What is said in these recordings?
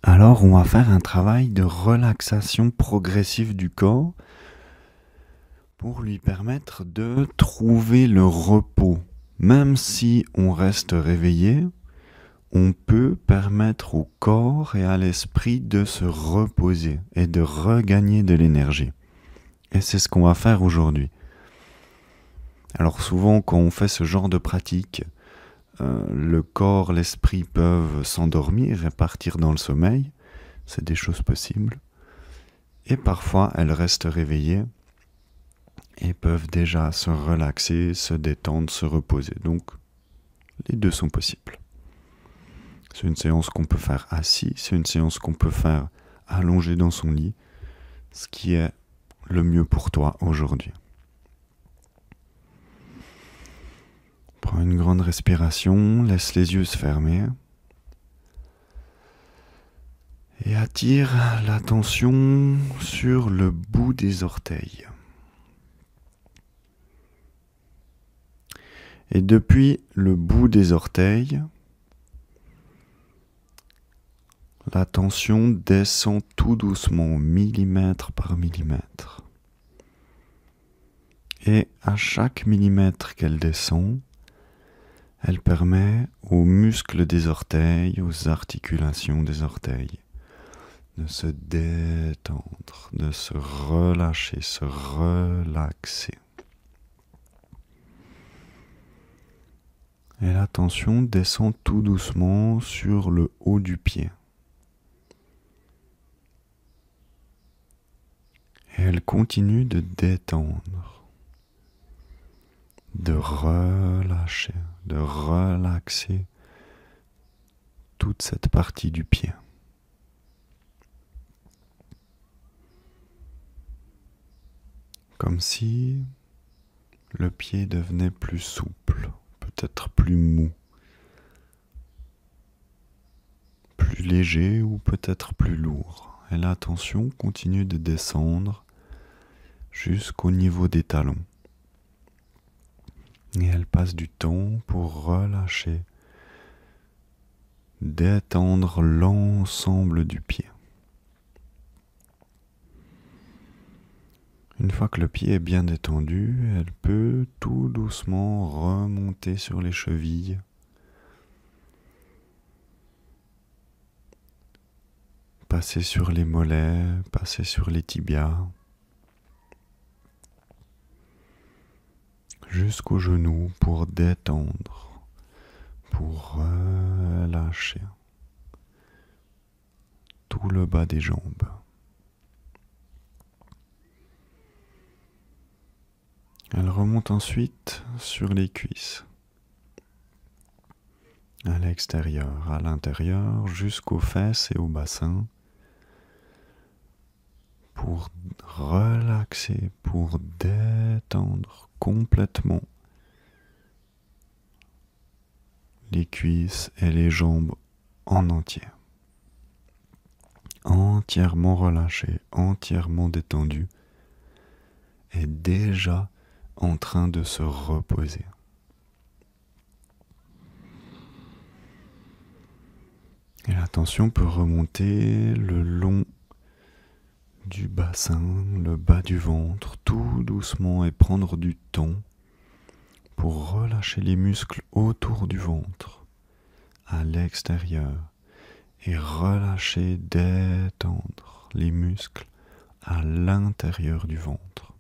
Alors, on va faire un travail de relaxation progressive du corps pour lui permettre de trouver le repos. Même si on reste réveillé, on peut permettre au corps et à l'esprit de se reposer et de regagner de l'énergie. Et c'est ce qu'on va faire aujourd'hui. Alors souvent, quand on fait ce genre de pratique, le corps, l'esprit peuvent s'endormir et partir dans le sommeil. C'est des choses possibles. Et parfois, elles restent réveillées et peuvent déjà se relaxer, se détendre, se reposer. Donc, les deux sont possibles. C'est une séance qu'on peut faire assis, c'est une séance qu'on peut faire allongé dans son lit, ce qui est le mieux pour toi aujourd'hui. Prends une grande respiration, laisse les yeux se fermer et attire l'attention sur le bout des orteils. Et depuis le bout des orteils, l'attention descend tout doucement, millimètre par millimètre. Et à chaque millimètre qu'elle descend, elle permet aux muscles des orteils, aux articulations des orteils, de se détendre, de se relâcher, se relaxer. Et l'attention descend tout doucement sur le haut du pied. Et elle continue de détendre, de relâcher, de relaxer toute cette partie du pied. Comme si le pied devenait plus souple, peut-être plus mou, plus léger ou peut-être plus lourd. Et l'attention continue de descendre jusqu'au niveau des talons. Et elle passe du temps pour relâcher, détendre l'ensemble du pied. Une fois que le pied est bien détendu, elle peut tout doucement remonter sur les chevilles, passer sur les mollets, passer sur les tibias, jusqu'aux genoux pour détendre, pour relâcher tout le bas des jambes. Elle remonte ensuite sur les cuisses, à l'extérieur, à l'intérieur, jusqu'aux fesses et au bassin, pour relaxer, pour détendre complètement les cuisses et les jambes en entier. Entièrement relâché, entièrement détendu, et déjà en train de se reposer. Et la tension peut remonter le long du bassin, le bas du ventre, tout doucement et prendre du temps pour relâcher les muscles autour du ventre, à l'extérieur, et relâcher, détendre les muscles à l'intérieur du ventre.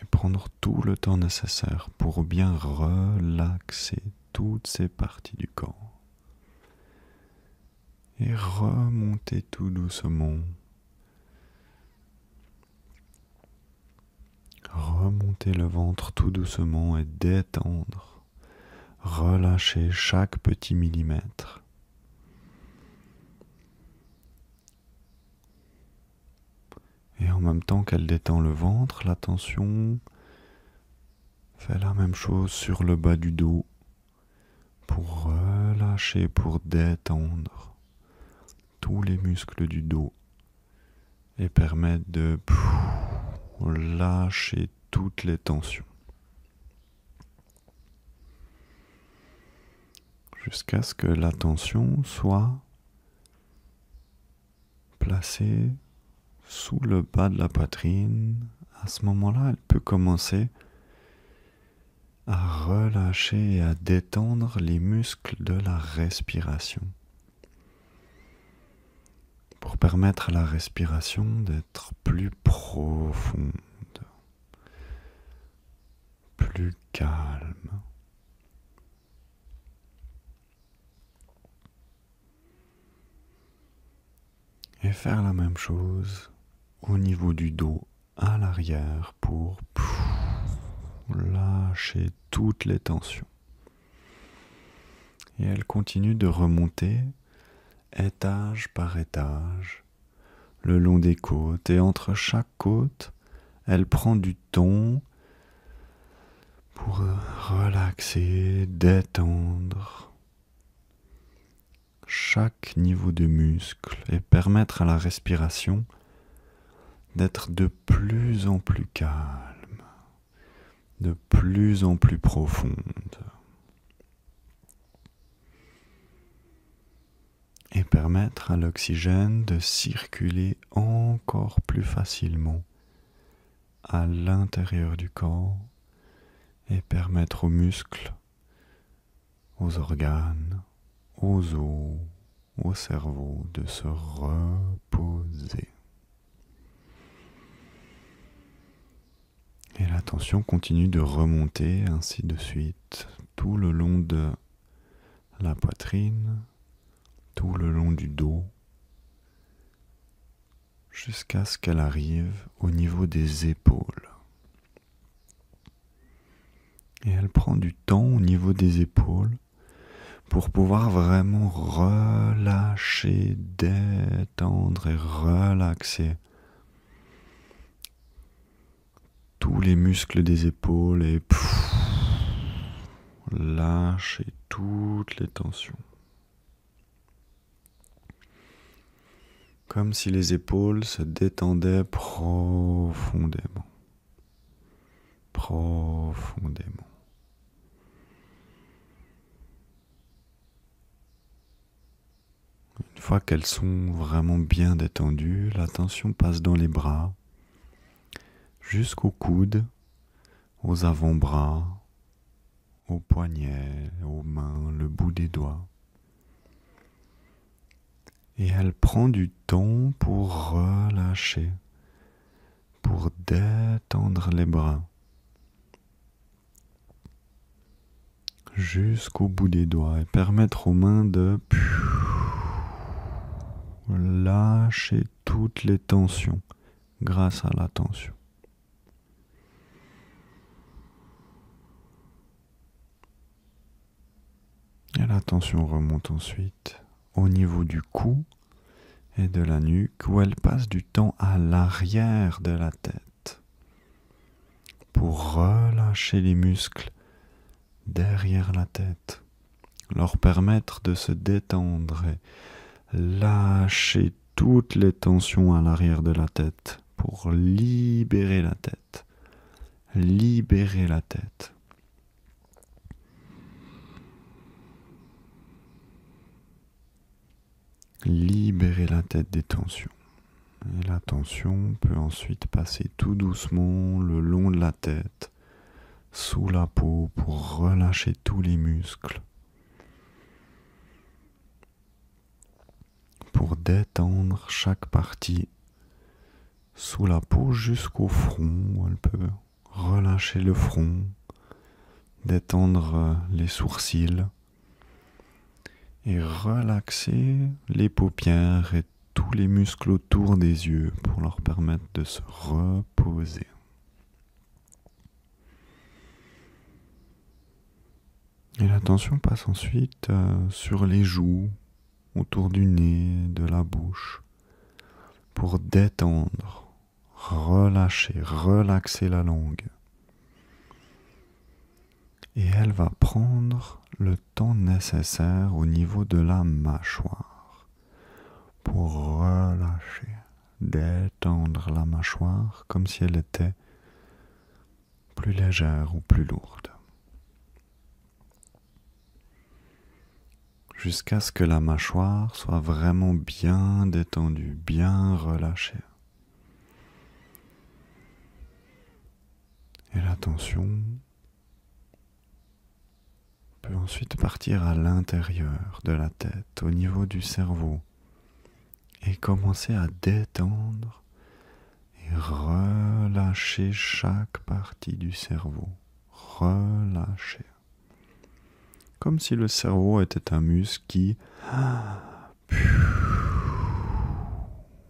Et prendre tout le temps nécessaire pour bien relaxer toutes ces parties du corps. Et remonter tout doucement. Remonter le ventre tout doucement et détendre. Relâcher chaque petit millimètre. Et en même temps qu'elle détend le ventre, la tension fait la même chose sur le bas du dos pour relâcher, pour détendre tous les muscles du dos et permettre de lâcher toutes les tensions. jusqu'à ce que l'attention soit placée sous le bas de la poitrine. À ce moment-là, elle peut commencer à relâcher et à détendre les muscles de la respiration pour permettre à la respiration d'être plus profonde, plus calme. Et faire la même chose au niveau du dos à l'arrière pour lâcher toutes les tensions. Et elle continue de remonter étage par étage le long des côtes. Et entre chaque côte, elle prend du temps pour relaxer, détendre chaque niveau de muscle et permettre à la respiration d'être de plus en plus calme, de plus en plus profonde. Et permettre à l'oxygène de circuler encore plus facilement à l'intérieur du corps et permettre aux muscles, aux organes, aux os, au cerveau de se reposer. Et la tension continue de remonter ainsi de suite tout le long de la poitrine, tout le long du dos, jusqu'à ce qu'elle arrive au niveau des épaules. Et elle prend du temps au niveau des épaules pour pouvoir vraiment relâcher, détendre et relaxer tous les muscles des épaules et lâcher toutes les tensions. Comme si les épaules se détendaient profondément. Profondément. Une fois qu'elles sont vraiment bien détendues, la tension passe dans les bras, jusqu'aux coudes, aux avant-bras, aux poignets, aux mains, le bout des doigts. Et elle prend du temps pour relâcher, pour détendre les bras, jusqu'au bout des doigts et permettre aux mains de lâcher toutes les tensions grâce à la tension. Et la tension remonte ensuite au niveau du cou et de la nuque où elle passe du temps à l'arrière de la tête pour relâcher les muscles derrière la tête, leur permettre de se détendre et lâcher toutes les tensions à l'arrière de la tête pour libérer la tête. Libérer la tête. Libérer la tête des tensions. Et la tension peut ensuite passer tout doucement le long de la tête, sous la peau pour relâcher tous les muscles. Pour détendre chaque partie sous la peau jusqu'au front. Elle peut relâcher le front, détendre les sourcils et relaxer les paupières et tous les muscles autour des yeux pour leur permettre de se reposer. Et la tension passe ensuite sur les joues, autour du nez, de la bouche, pour détendre, relâcher, relaxer la langue. Et elle va prendre le temps nécessaire au niveau de la mâchoire pour relâcher, détendre la mâchoire comme si elle était plus légère ou plus lourde. jusqu'à ce que la mâchoire soit vraiment bien détendue, bien relâchée. Et la tension peut ensuite partir à l'intérieur de la tête, au niveau du cerveau, et commencer à détendre et relâcher chaque partie du cerveau. Relâcher. Comme si le cerveau était un muscle qui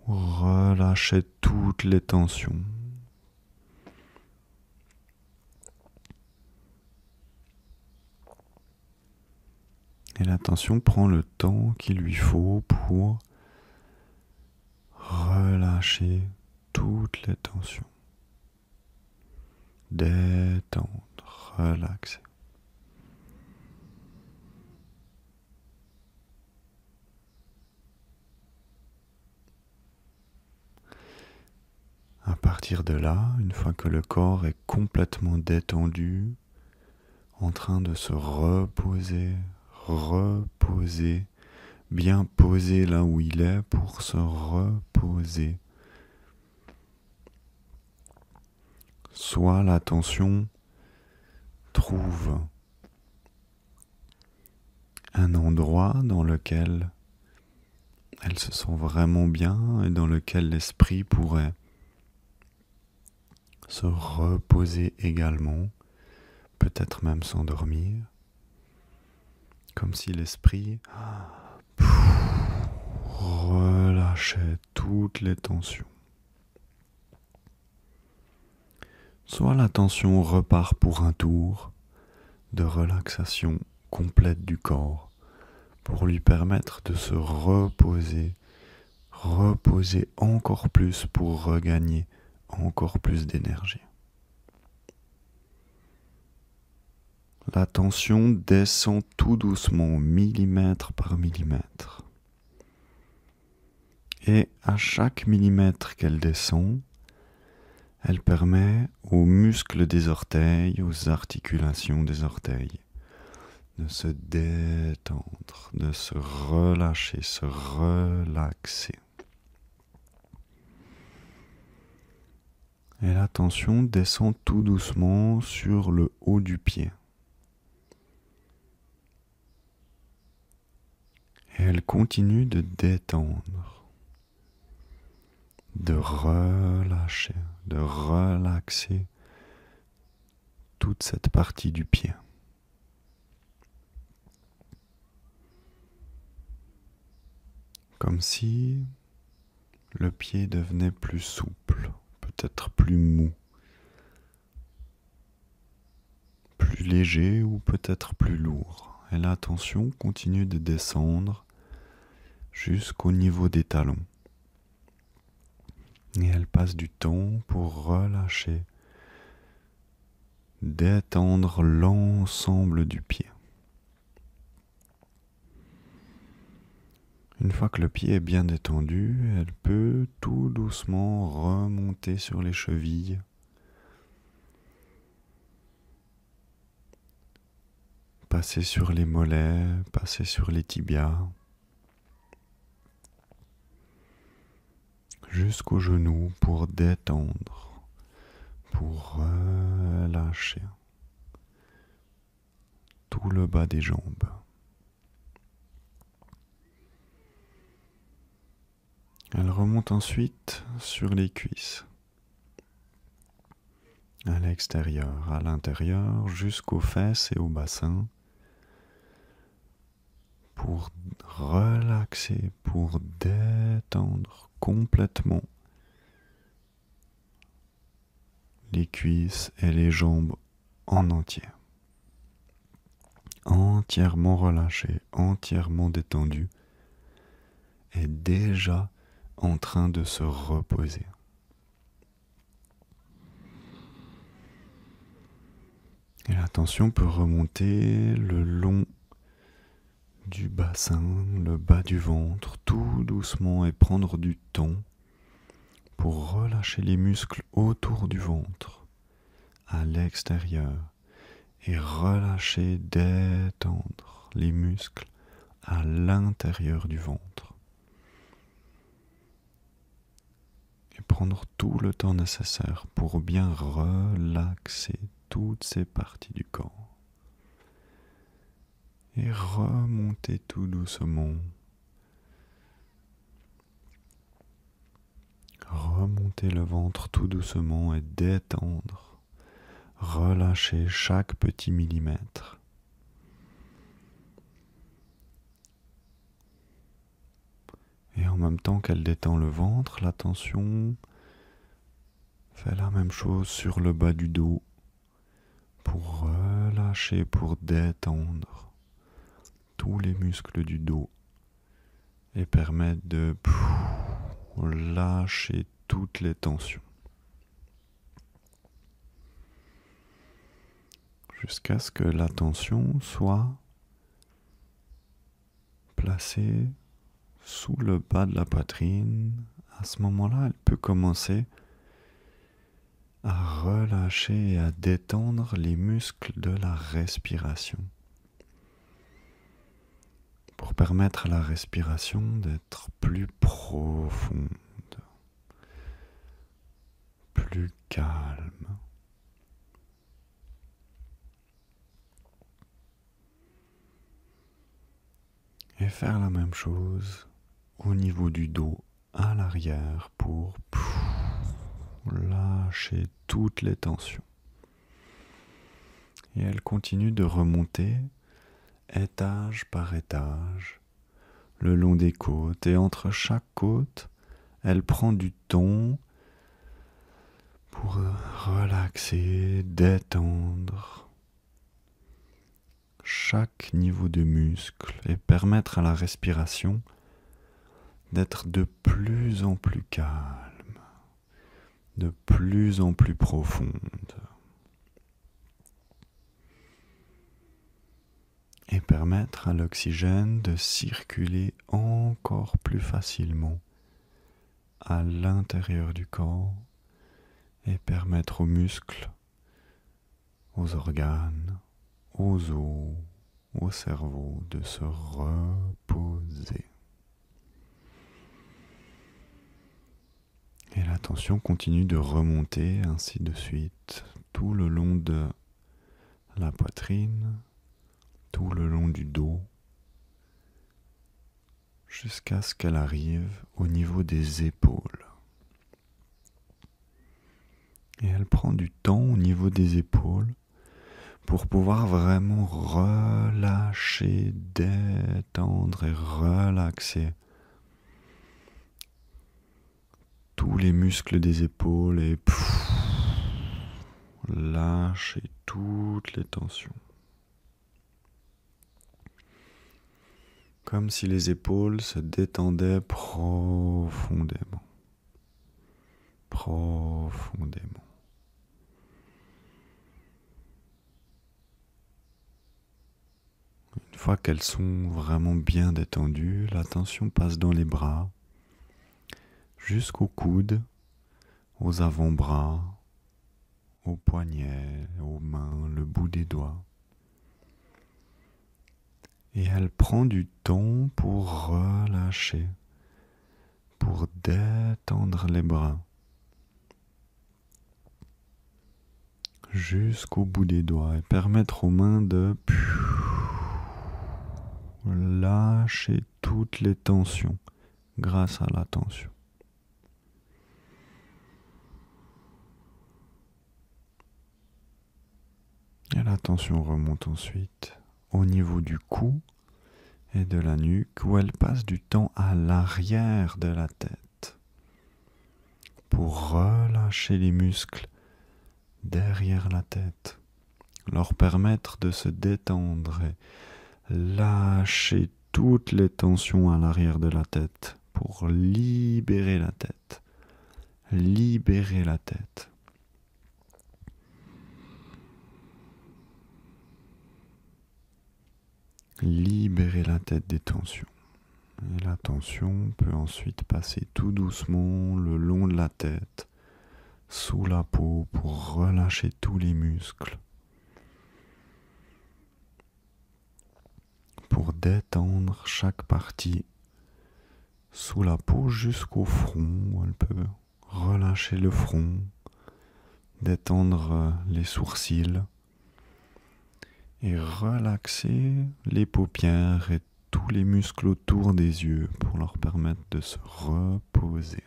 relâchait toutes les tensions. Et la tension prend le temps qu'il lui faut pour relâcher toutes les tensions. Détendre, relaxer. À partir de là, une fois que le corps est complètement détendu, en train de se reposer, bien posé là où il est pour se reposer. Soit la tension trouve un endroit dans lequel elle se sent vraiment bien et dans lequel l'esprit pourrait se reposer également, peut-être même s'endormir, comme si l'esprit relâchait toutes les tensions. Soit la tension repart pour un tour de relaxation complète du corps pour lui permettre de se reposer encore plus pour regagner encore plus d'énergie. La tension descend tout doucement, millimètre par millimètre. Et à chaque millimètre qu'elle descend, elle permet aux muscles des orteils, aux articulations des orteils, de se détendre, de se relâcher, se relaxer. Et la tension descend tout doucement sur le haut du pied. Et elle continue de détendre, de relâcher, de relaxer toute cette partie du pied. Comme si le pied devenait plus souple, peut-être plus mou, plus léger ou peut-être plus lourd. Et la tension continue de descendre jusqu'au niveau des talons. Et elle passe du temps pour relâcher, détendre l'ensemble du pied. Une fois que le pied est bien détendu, elle peut tout doucement remonter sur les chevilles. Passer sur les mollets, passer sur les tibias, jusqu'aux genoux pour détendre, pour relâcher tout le bas des jambes. Elle remonte ensuite sur les cuisses, à l'extérieur, à l'intérieur, jusqu'aux fesses et au bassin, pour relaxer, pour détendre complètement les cuisses et les jambes en entier. Entièrement relâché, entièrement détendu, et déjà en train de se reposer. Et la tension peut remonter le long du bassin, le bas du ventre, tout doucement et prendre du temps pour relâcher les muscles autour du ventre, à l'extérieur, et relâcher, détendre les muscles à l'intérieur du ventre. Et prendre tout le temps nécessaire pour bien relaxer toutes ces parties du corps. Et remonter tout doucement. Remonter le ventre tout doucement et détendre. Relâcher chaque petit millimètre. Et en même temps qu'elle détend le ventre, la tension fait la même chose sur le bas du dos pour relâcher, pour détendre tous les muscles du dos et permettre de lâcher toutes les tensions. Jusqu'à ce que la tension soit placée sous le bas de la poitrine. À ce moment-là, elle peut commencer à relâcher et à détendre les muscles de la respiration pour permettre à la respiration d'être plus profonde, plus calme. Et faire la même chose au niveau du dos à l'arrière pour lâcher toutes les tensions. Et elle continue de remonter étage par étage le long des côtes. Et entre chaque côte, elle prend du temps pour relaxer, détendre chaque niveau de muscle et permettre à la respiration d'être de plus en plus calme, de plus en plus profonde. Et permettre à l'oxygène de circuler encore plus facilement à l'intérieur du corps et permettre aux muscles, aux organes, aux os, au cerveau de se reposer. Et la tension continue de remonter ainsi de suite tout le long de la poitrine, tout le long du dos, jusqu'à ce qu'elle arrive au niveau des épaules. Et elle prend du temps au niveau des épaules pour pouvoir vraiment relâcher, détendre et relaxer tous les muscles des épaules et lâcher toutes les tensions. Comme si les épaules se détendaient profondément. Profondément. Une fois qu'elles sont vraiment bien détendues, la tension passe dans les bras, jusqu'aux coudes, aux avant-bras, aux poignets, aux mains, le bout des doigts. Et elle prend du temps pour relâcher, pour détendre les bras, jusqu'au bout des doigts et permettre aux mains de lâcher toutes les tensions grâce à la tension. Et la tension remonte ensuite au niveau du cou et de la nuque où elle passe du temps à l'arrière de la tête pour relâcher les muscles derrière la tête, leur permettre de se détendre et lâcher toutes les tensions à l'arrière de la tête pour libérer la tête. Libérer la tête. Libérer la tête des tensions. Et la tension peut ensuite passer tout doucement le long de la tête, sous la peau pour relâcher tous les muscles, pour détendre chaque partie sous la peau jusqu'au front. Elle peut relâcher le front, détendre les sourcils et relaxer les paupières et tous les muscles autour des yeux pour leur permettre de se reposer.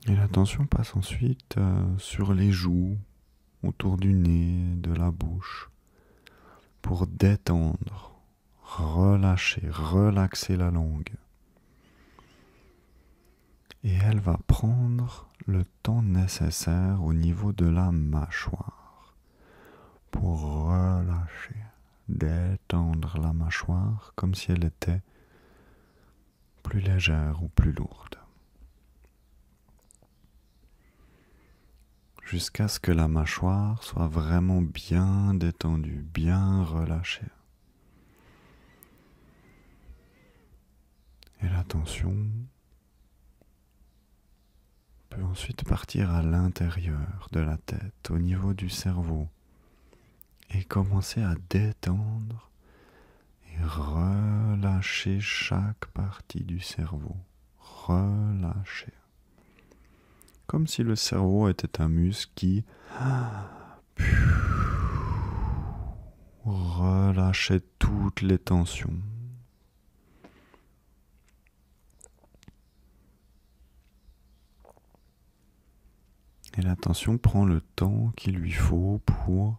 Et l'attention passe ensuite sur les joues, autour du nez, de la bouche, pour détendre, relâcher, relaxer la langue. Et elle va prendre le temps nécessaire au niveau de la mâchoire pour relâcher, détendre la mâchoire comme si elle était plus légère ou plus lourde. Jusqu'à ce que la mâchoire soit vraiment bien détendue, bien relâchée. Et l'attention peut ensuite partir à l'intérieur de la tête, au niveau du cerveau, et commencer à détendre et relâcher chaque partie du cerveau. Relâcher. Comme si le cerveau était un muscle qui relâchait toutes les tensions. Et l'attention prend le temps qu'il lui faut pour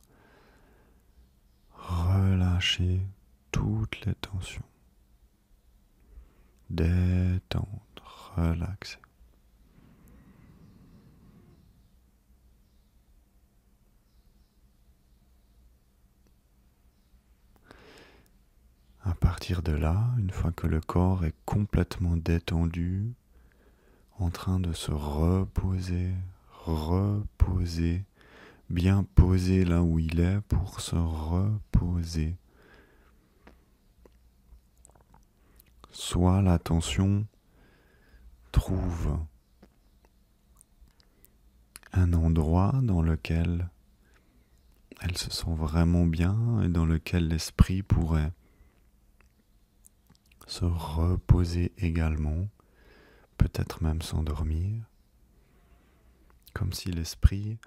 relâcher toutes les tensions. Détendre, relaxer. À partir de là, une fois que le corps est complètement détendu, en train de se reposer, bien posé là où il est pour se reposer. Soit l'attention trouve un endroit dans lequel elle se sent vraiment bien et dans lequel l'esprit pourrait se reposer également, peut-être même s'endormir, comme si l'esprit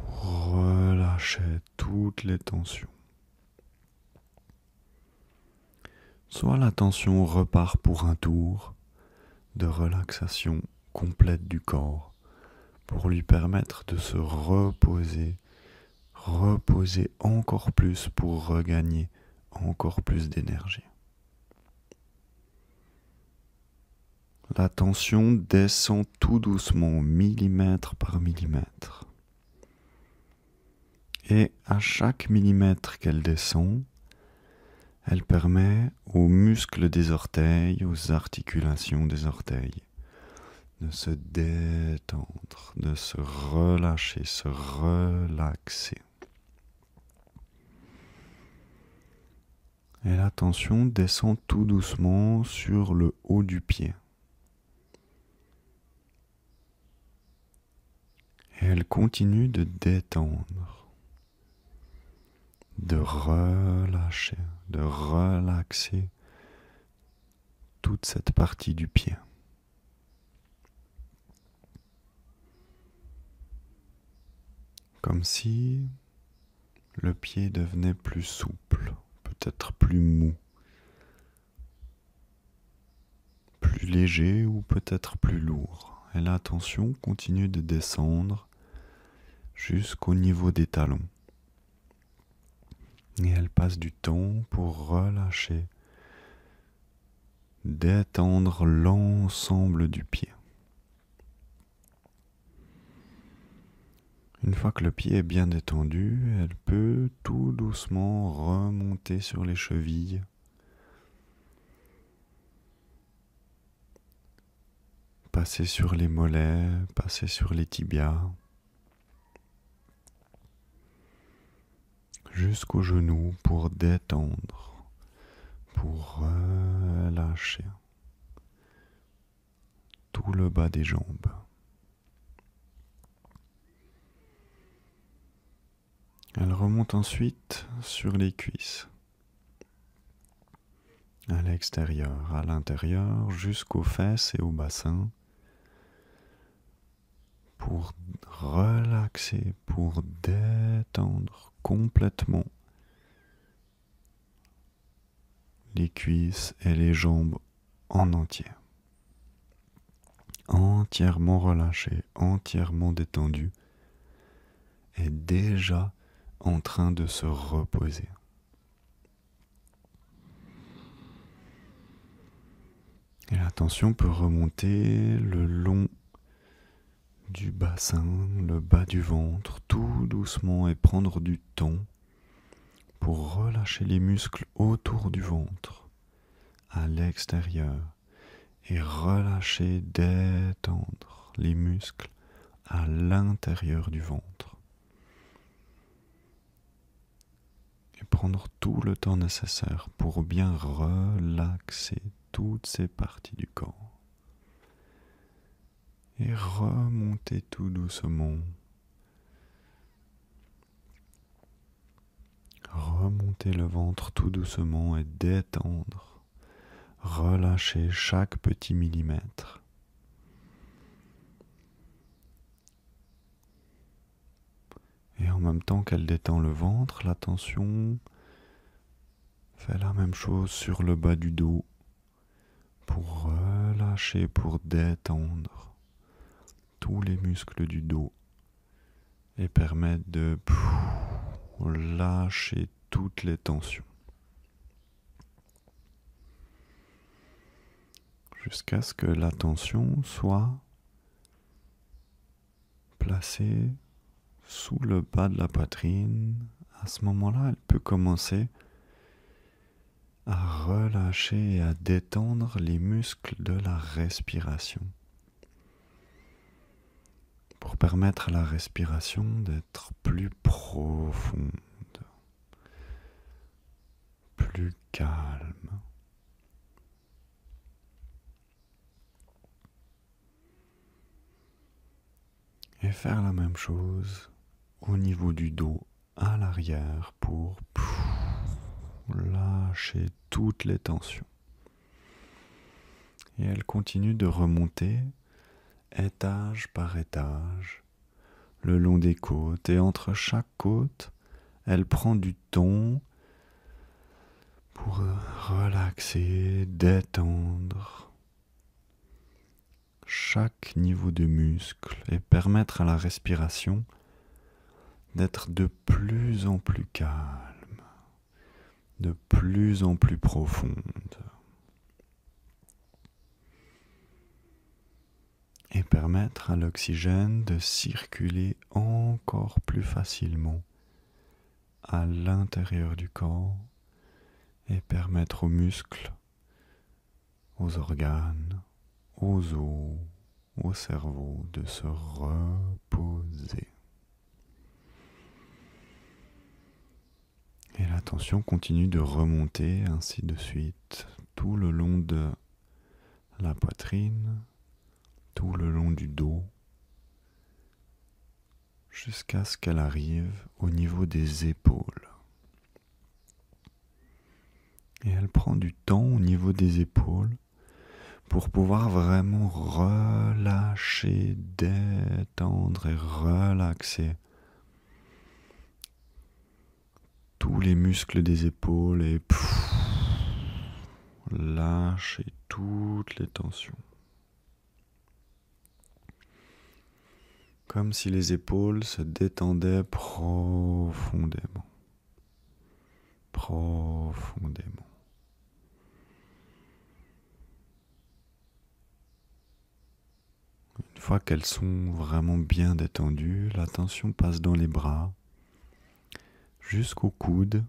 relâchait toutes les tensions. Soit l'attention repart pour un tour de relaxation complète du corps pour lui permettre de se reposer encore plus pour regagner encore plus d'énergie. La tension descend tout doucement, millimètre par millimètre. Et à chaque millimètre qu'elle descend, elle permet aux muscles des orteils, aux articulations des orteils, de se détendre, de se relâcher, se relaxer. Et la tension descend tout doucement sur le haut du pied. Et elle continue de détendre, de relâcher, de relaxer toute cette partie du pied. Comme si le pied devenait plus souple, peut-être plus mou, plus léger ou peut-être plus lourd. Et la tension continue de descendre jusqu'au niveau des talons. Et elle passe du temps pour relâcher, détendre l'ensemble du pied. Une fois que le pied est bien détendu, elle peut tout doucement remonter sur les chevilles, passer sur les mollets, passer sur les tibias, jusqu'aux genoux pour détendre, pour relâcher tout le bas des jambes. Elle remonte ensuite sur les cuisses, à l'extérieur, à l'intérieur, jusqu'aux fesses et au bassin, pour relaxer, pour détendre complètement les cuisses et les jambes en entier. Entièrement relâché, entièrement détendu, et déjà en train de se reposer. Et la tension peut remonter le long du bassin, le bas du ventre, tout doucement, et prendre du temps pour relâcher les muscles autour du ventre, à l'extérieur, et relâcher, détendre les muscles à l'intérieur du ventre. Et prendre tout le temps nécessaire pour bien relaxer toutes ces parties du corps. Et remonter tout doucement. Remonter le ventre tout doucement et détendre. Relâcher chaque petit millimètre. Et en même temps qu'elle détend le ventre, la tension fait la même chose sur le bas du dos pour relâcher, pour détendre tous les muscles du dos et permettre de lâcher toutes les tensions. Jusqu'à ce que la tension soit placée sous le bas de la poitrine. À ce moment-là, elle peut commencer à relâcher et à détendre les muscles de la respiration pour permettre à la respiration d'être plus profonde, plus calme. Et faire la même chose au niveau du dos à l'arrière pour lâcher toutes les tensions. Et elle continue de remonter étage par étage le long des côtes, et entre chaque côte, elle prend du temps pour relaxer, détendre chaque niveau de muscle et permettre à la respiration d'être de plus en plus calme, de plus en plus profonde. Et permettre à l'oxygène de circuler encore plus facilement à l'intérieur du corps et permettre aux muscles, aux organes, aux os, au cerveau de se reposer. Et la tension continue de remonter ainsi de suite tout le long de la poitrine, tout le long du dos, jusqu'à ce qu'elle arrive au niveau des épaules. Et elle prend du temps au niveau des épaules pour pouvoir vraiment relâcher, détendre et relaxer tous les muscles des épaules et lâcher toutes les tensions. Comme si les épaules se détendaient profondément. Profondément. Une fois qu'elles sont vraiment bien détendues, la tension passe dans les bras, jusqu'aux coudes,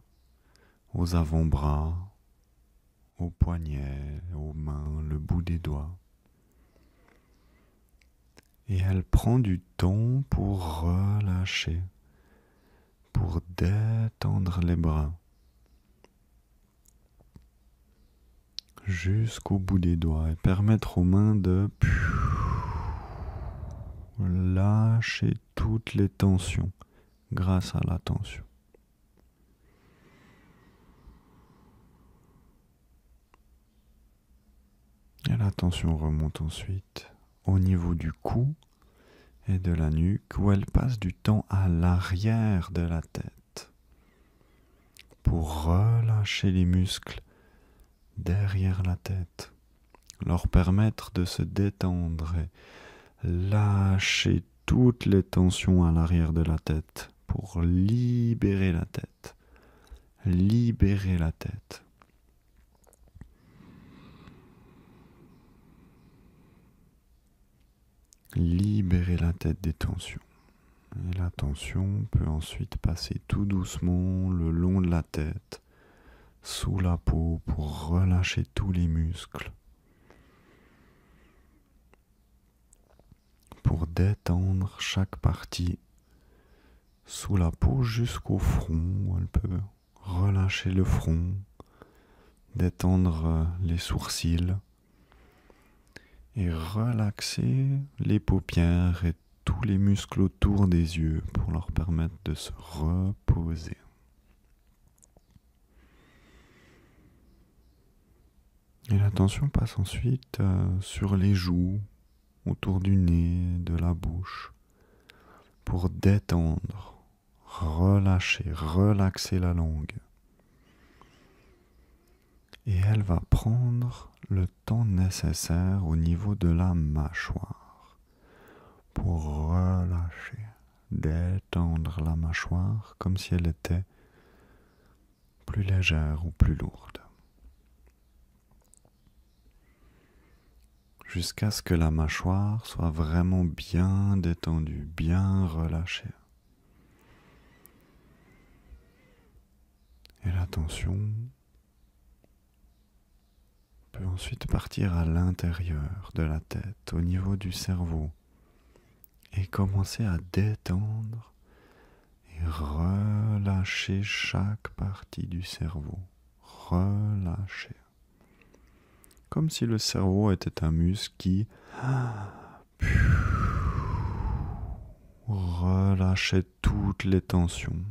aux avant-bras, aux poignets, aux mains, le bout des doigts. Et elle prend du temps pour relâcher, pour détendre les bras, jusqu'au bout des doigts, et permettre aux mains de lâcher toutes les tensions grâce à la tension. la tension remonte ensuite au niveau du cou et de la nuque, où elle passe du temps à l'arrière de la tête pour relâcher les muscles derrière la tête, leur permettre de se détendre et lâcher toutes les tensions à l'arrière de la tête pour libérer la tête. Libérer la tête. Libérer la tête des tensions. Et la tension peut ensuite passer tout doucement le long de la tête, sous la peau pour relâcher tous les muscles, pour détendre chaque partie sous la peau jusqu'au front. Elle peut relâcher le front, détendre les sourcils et relaxer les paupières et tous les muscles autour des yeux pour leur permettre de se reposer. Et la tension passe ensuite sur les joues, autour du nez, de la bouche, pour détendre, relâcher, relaxer la langue. Et elle va prendre le temps nécessaire au niveau de la mâchoire pour relâcher, détendre la mâchoire comme si elle était plus légère ou plus lourde. Jusqu'à ce que la mâchoire soit vraiment bien détendue, bien relâchée. Et la tension peut ensuite partir à l'intérieur de la tête, au niveau du cerveau, et commencer à détendre et relâcher chaque partie du cerveau. Relâcher. Comme si le cerveau était un muscle qui relâchait toutes les tensions.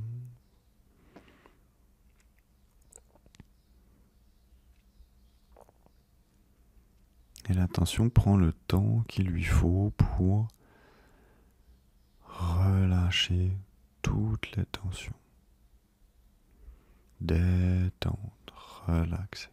Et la tension prend le temps qu'il lui faut pour relâcher toutes les tensions. Détendre, relaxer.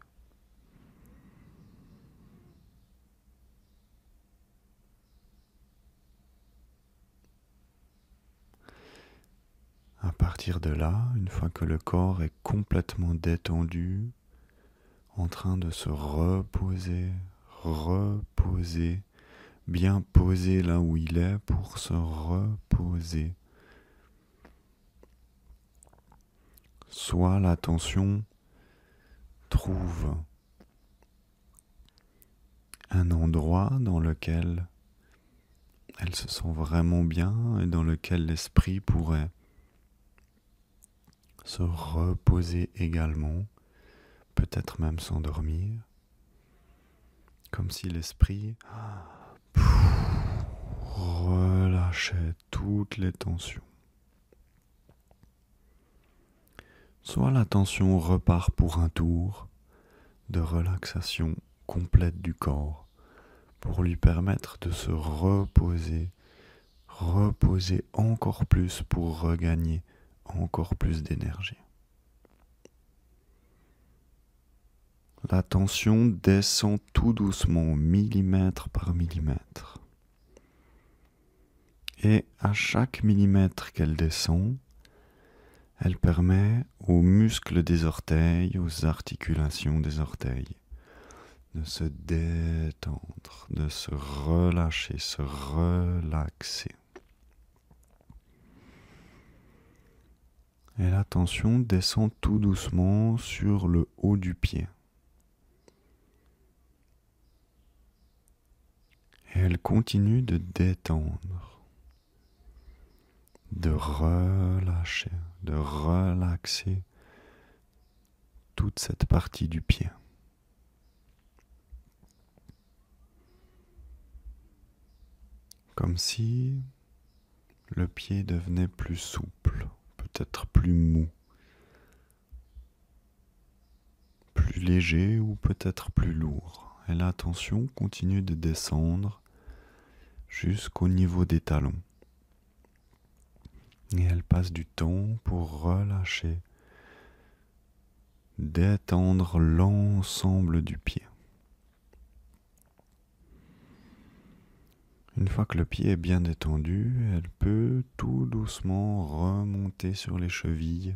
À partir de là, une fois que le corps est complètement détendu, en train de se reposer, bien posé là où il est pour se reposer. Soit la tension trouve un endroit dans lequel elle se sent vraiment bien et dans lequel l'esprit pourrait se reposer également, peut-être même s'endormir, comme si l'esprit relâchait toutes les tensions. Soit la tension repart pour un tour de relaxation complète du corps pour lui permettre de se reposer encore plus pour regagner encore plus d'énergie. La tension descend tout doucement, millimètre par millimètre. Et à chaque millimètre qu'elle descend, elle permet aux muscles des orteils, aux articulations des orteils, de se détendre, de se relâcher, se relaxer. Et la tension descend tout doucement sur le haut du pied. Et elle continue de détendre, de relâcher, de relaxer toute cette partie du pied. Comme si le pied devenait plus souple, peut-être plus mou, plus léger ou peut-être plus lourd. et la tension continue de descendre jusqu'au niveau des talons. Et elle passe du temps pour relâcher, détendre l'ensemble du pied. Une fois que le pied est bien détendu, elle peut tout doucement remonter sur les chevilles,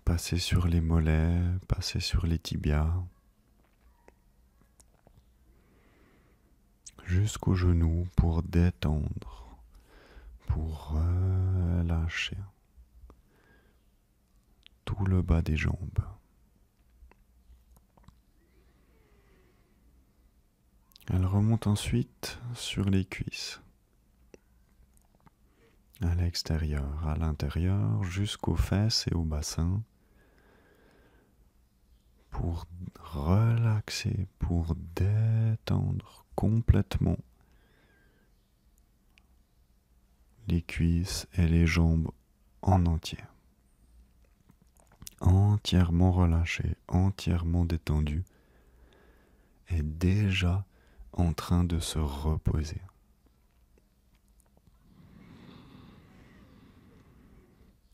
passer sur les mollets, passer sur les tibias, jusqu'aux genoux pour détendre, pour relâcher tout le bas des jambes. Elle remonte ensuite sur les cuisses, à l'extérieur, à l'intérieur, jusqu'aux fesses et au bassin, pour relaxer, pour détendre complètement les cuisses et les jambes en entier. Entièrement relâché, entièrement détendu, et déjà en train de se reposer.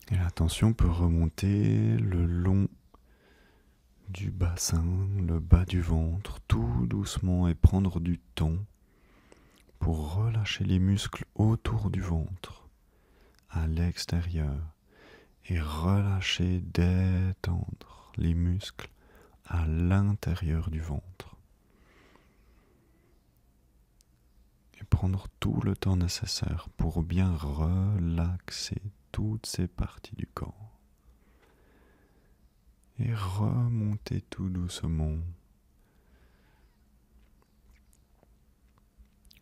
Et la tension peut remonter le long du bassin, le bas du ventre, tout doucement, et prendre du temps pour relâcher les muscles autour du ventre, à l'extérieur, et relâcher, détendre les muscles à l'intérieur du ventre. Et prendre tout le temps nécessaire pour bien relaxer toutes ces parties du corps. Et remonter tout doucement.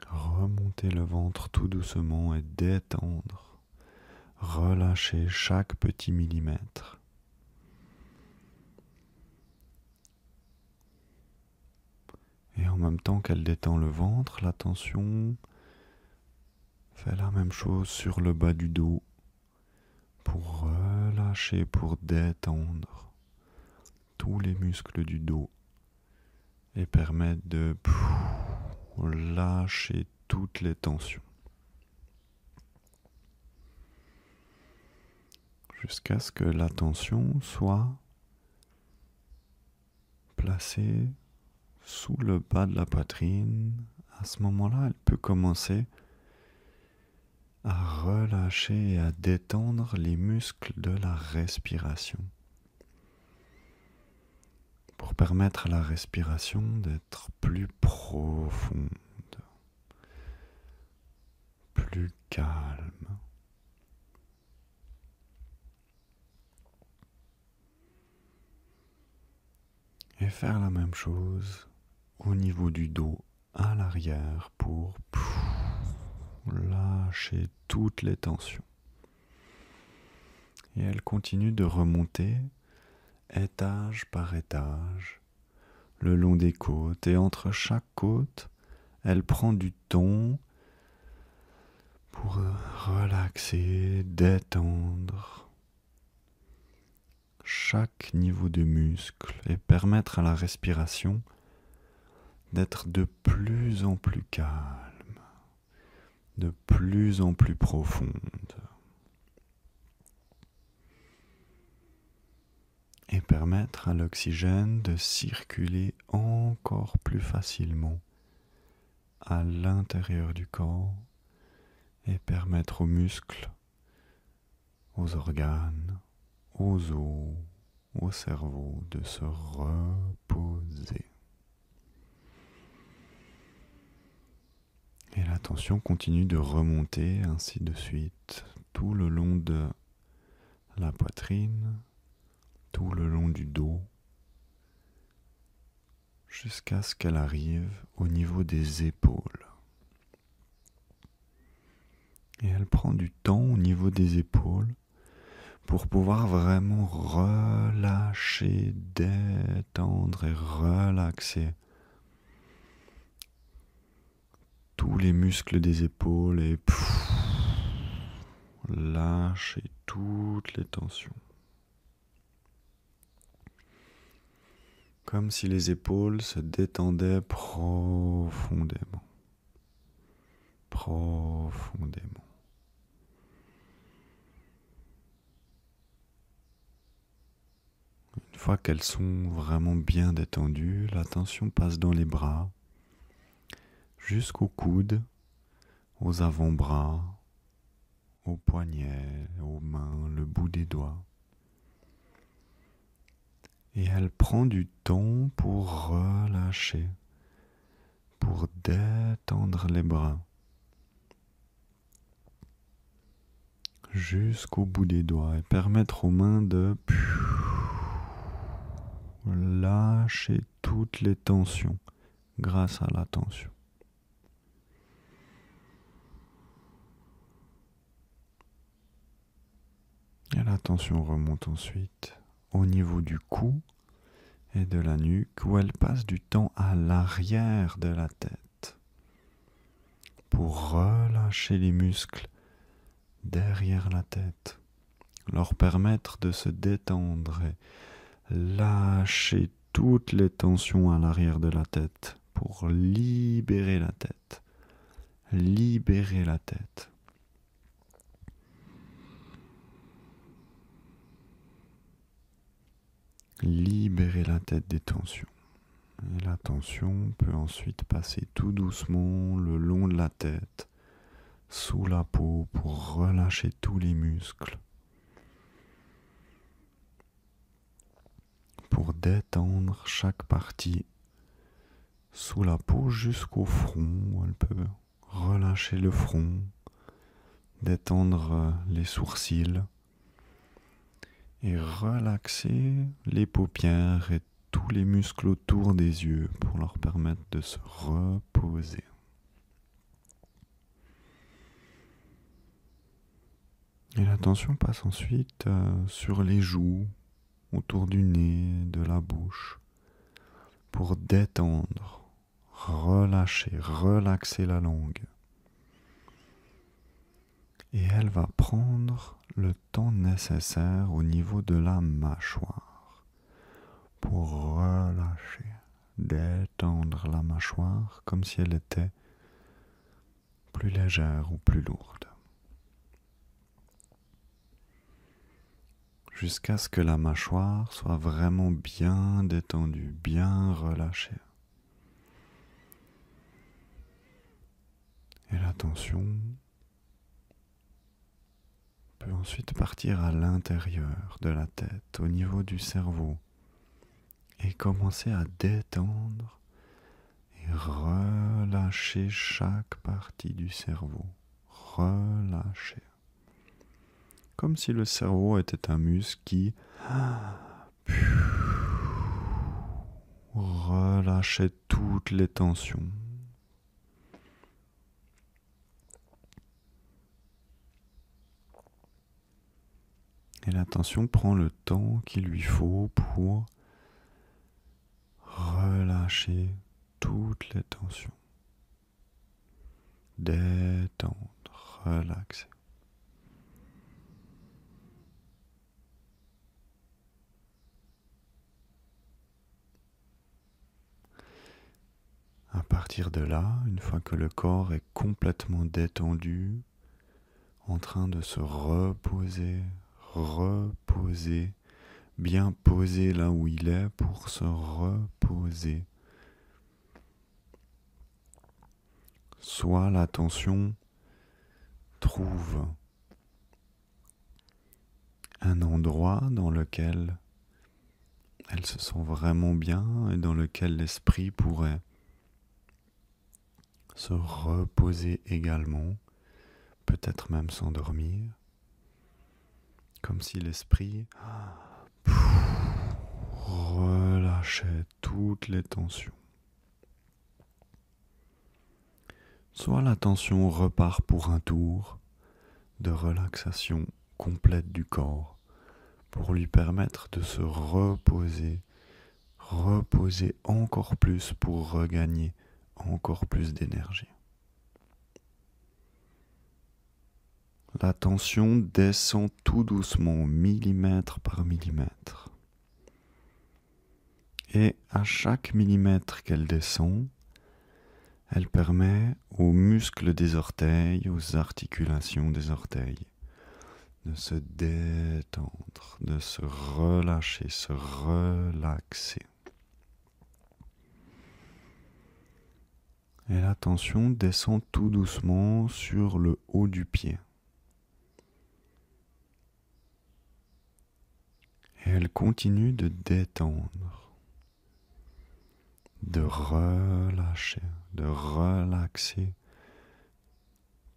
Remonter le ventre tout doucement et détendre. Relâcher chaque petit millimètre. Et en même temps qu'elle détend le ventre, la tension fait la même chose sur le bas du dos pour relâcher, pour détendre tous les muscles du dos et permettre de lâcher toutes les tensions jusqu'à ce que la tension soit placée sous le bas de la poitrine. À ce moment-là, elle peut commencer à relâcher et à détendre les muscles de la respiration pour permettre à la respiration d'être plus profonde, plus calme. Et faire la même chose au niveau du dos, à l'arrière, pour lâcher toutes les tensions. Et elle continue de remonter étage par étage, le long des côtes, et entre chaque côte, elle prend du temps pour relaxer, détendre chaque niveau de muscle et permettre à la respiration d'être de plus en plus calme, de plus en plus profonde. Et permettre à l'oxygène de circuler encore plus facilement à l'intérieur du corps et permettre aux muscles, aux organes, aux os, au cerveau de se reposer. Et la tension continue de remonter ainsi de suite tout le long de la poitrine, tout le long du dos, jusqu'à ce qu'elle arrive au niveau des épaules. Et elle prend du temps au niveau des épaules pour pouvoir vraiment relâcher, détendre et relaxer tous les muscles des épaules et lâcher toutes les tensions. comme si les épaules se détendaient profondément, profondément. Une fois qu'elles sont vraiment bien détendues, l'attention passe dans les bras, jusqu'aux coudes, aux avant-bras, aux poignets, aux mains, le bout des doigts. Et elle prend du temps pour relâcher, pour détendre les bras, jusqu'au bout des doigts et permettre aux mains de lâcher toutes les tensions grâce à la tension. Et la tension remonte ensuite au niveau du cou et de la nuque où elle passe du temps à l'arrière de la tête pour relâcher les muscles derrière la tête, leur permettre de se détendre et lâcher toutes les tensions à l'arrière de la tête pour libérer la tête. Libérer la tête. Libérer la tête des tensions. Et la tension peut ensuite passer tout doucement le long de la tête, sous la peau pour relâcher tous les muscles. Pour détendre chaque partie sous la peau jusqu'au front. Elle peut relâcher le front, détendre les sourcils et relaxer les paupières et tous les muscles autour des yeux pour leur permettre de se reposer. Et la tension passe ensuite sur les joues, autour du nez, de la bouche, pour détendre, relâcher, relaxer la langue. Et elle va prendre le temps nécessaire au niveau de la mâchoire pour relâcher, détendre la mâchoire comme si elle était plus légère ou plus lourde. Jusqu'à ce que la mâchoire soit vraiment bien détendue, bien relâchée. Et la tension peut ensuite partir à l'intérieur de la tête, au niveau du cerveau, et commencer à détendre et relâcher chaque partie du cerveau. Relâcher. Comme si le cerveau était un muscle qui relâchait toutes les tensions. Et la tension prend le temps qu'il lui faut pour relâcher toutes les tensions. Détendre, relaxer. À partir de là, une fois que le corps est complètement détendu, en train de se reposer, bien posé là où il est pour se reposer. Soit la tension trouve un endroit dans lequel elle se sent vraiment bien et dans lequel l'esprit pourrait se reposer également, peut-être même s'endormir, comme si l'esprit relâchait toutes les tensions. Soit la tension repart pour un tour de relaxation complète du corps pour lui permettre de se reposer encore plus pour regagner encore plus d'énergie. La tension descend tout doucement, millimètre par millimètre. Et à chaque millimètre qu'elle descend, elle permet aux muscles des orteils, aux articulations des orteils, de se détendre, de se relâcher, se relaxer. Et la tension descend tout doucement sur le haut du pied. Et elle continue de détendre, de relâcher, de relaxer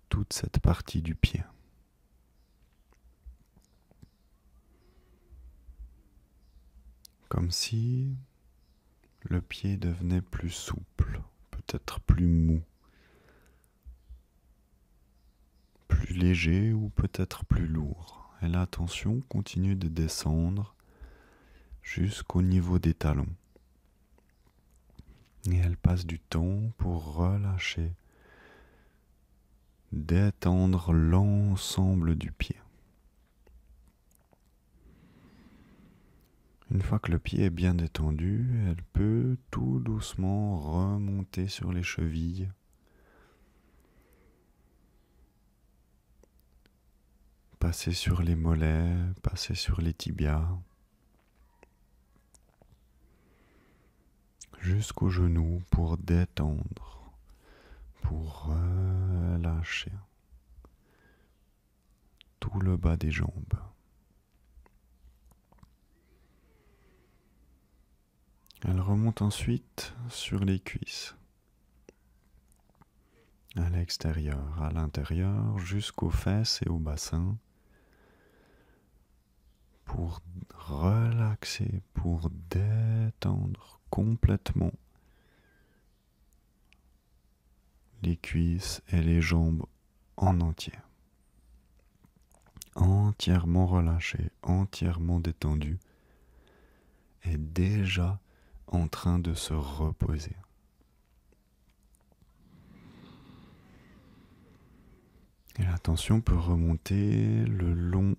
toute cette partie du pied. Comme si le pied devenait plus souple, peut-être plus mou, plus léger ou peut-être plus lourd. Et la tension continue de descendre jusqu'au niveau des talons. Et elle passe du temps pour relâcher, détendre l'ensemble du pied. Une fois que le pied est bien détendu, elle peut tout doucement remonter sur les chevilles, passer sur les mollets, passer sur les tibias, jusqu'aux genoux pour détendre, pour relâcher tout le bas des jambes. Elle remonte ensuite sur les cuisses, à l'extérieur, à l'intérieur, jusqu'aux fesses et au bassin, pour relaxer, pour détendre complètement les cuisses et les jambes en entier. Entièrement relâchées, entièrement détendues, et déjà en train de se reposer. Et la tension peut remonter le long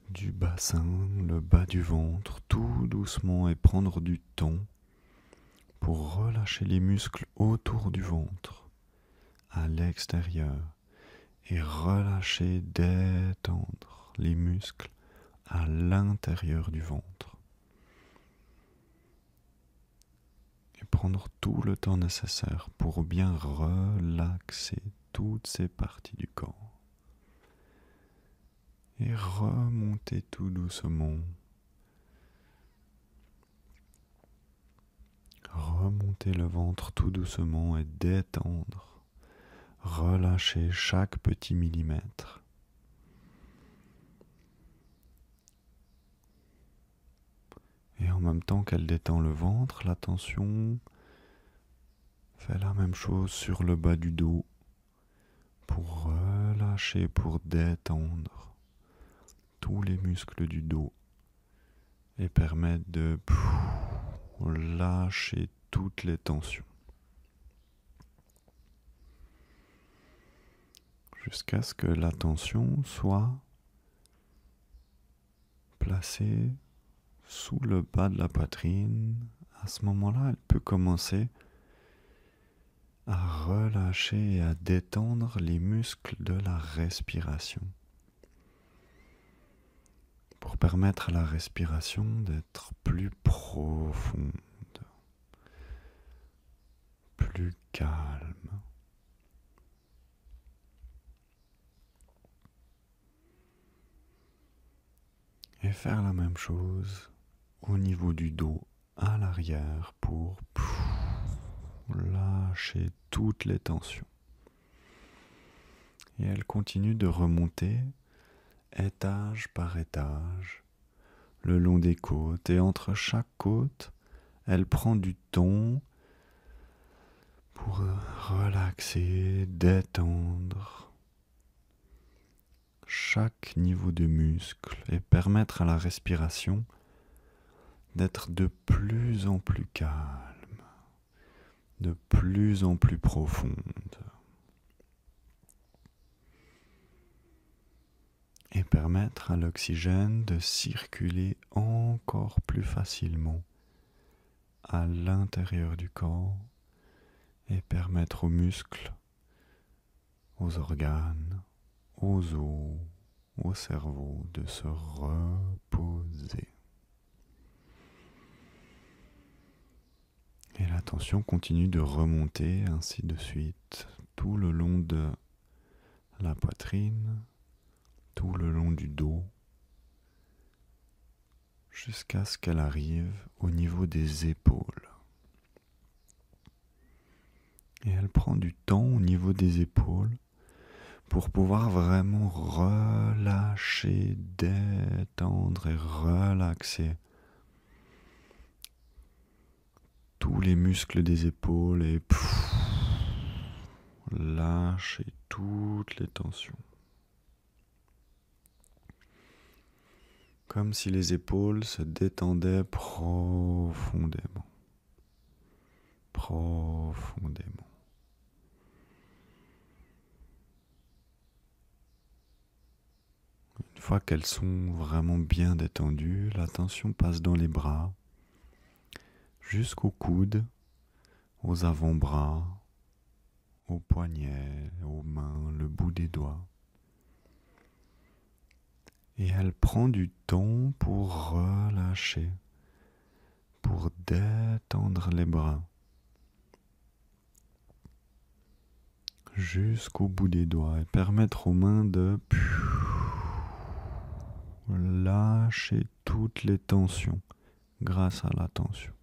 du bassin, le bas du ventre, tout doucement et prendre du temps pour relâcher les muscles autour du ventre, à l'extérieur, et relâcher, détendre les muscles à l'intérieur du ventre. Et prendre tout le temps nécessaire pour bien relaxer toutes ces parties du corps. Et remonter tout doucement. Remonter le ventre tout doucement et détendre. Relâcher chaque petit millimètre. Et en même temps qu'elle détend le ventre, la tension fait la même chose sur le bas du dos pour relâcher, pour détendre tous les muscles du dos et permettre de lâcher toutes les tensions. Jusqu'à ce que la tension soit placée sous le bas de la poitrine. À ce moment-là, elle peut commencer à relâcher et à détendre les muscles de la respiration pour permettre à la respiration d'être plus profonde, plus calme. Et faire la même chose au niveau du dos à l'arrière pour lâcher toutes les tensions. Et elle continue de remonter étage par étage le long des côtes. Et entre chaque côte, elle prend du temps pour relaxer, détendre chaque niveau de muscle et permettre à la respiration d'être de plus en plus calme, de plus en plus profonde. Et permettre à l'oxygène de circuler encore plus facilement à l'intérieur du corps et permettre aux muscles, aux organes, aux os, au cerveau de se reposer. Et la tension continue de remonter ainsi de suite tout le long de la poitrine, tout le long du dos, jusqu'à ce qu'elle arrive au niveau des épaules. Et elle prend du temps au niveau des épaules pour pouvoir vraiment relâcher, détendre et relaxer tous les muscles des épaules et lâcher toutes les tensions. Comme si les épaules se détendaient profondément. Profondément. Une fois qu'elles sont vraiment bien détendues, la tension passe dans les bras, jusqu'aux coudes, aux avant-bras, aux poignets, aux mains, le bout des doigts. Et elle prend du temps pour relâcher, pour détendre les bras, jusqu'au bout des doigts et permettre aux mains de lâcher toutes les tensions grâce à la tension.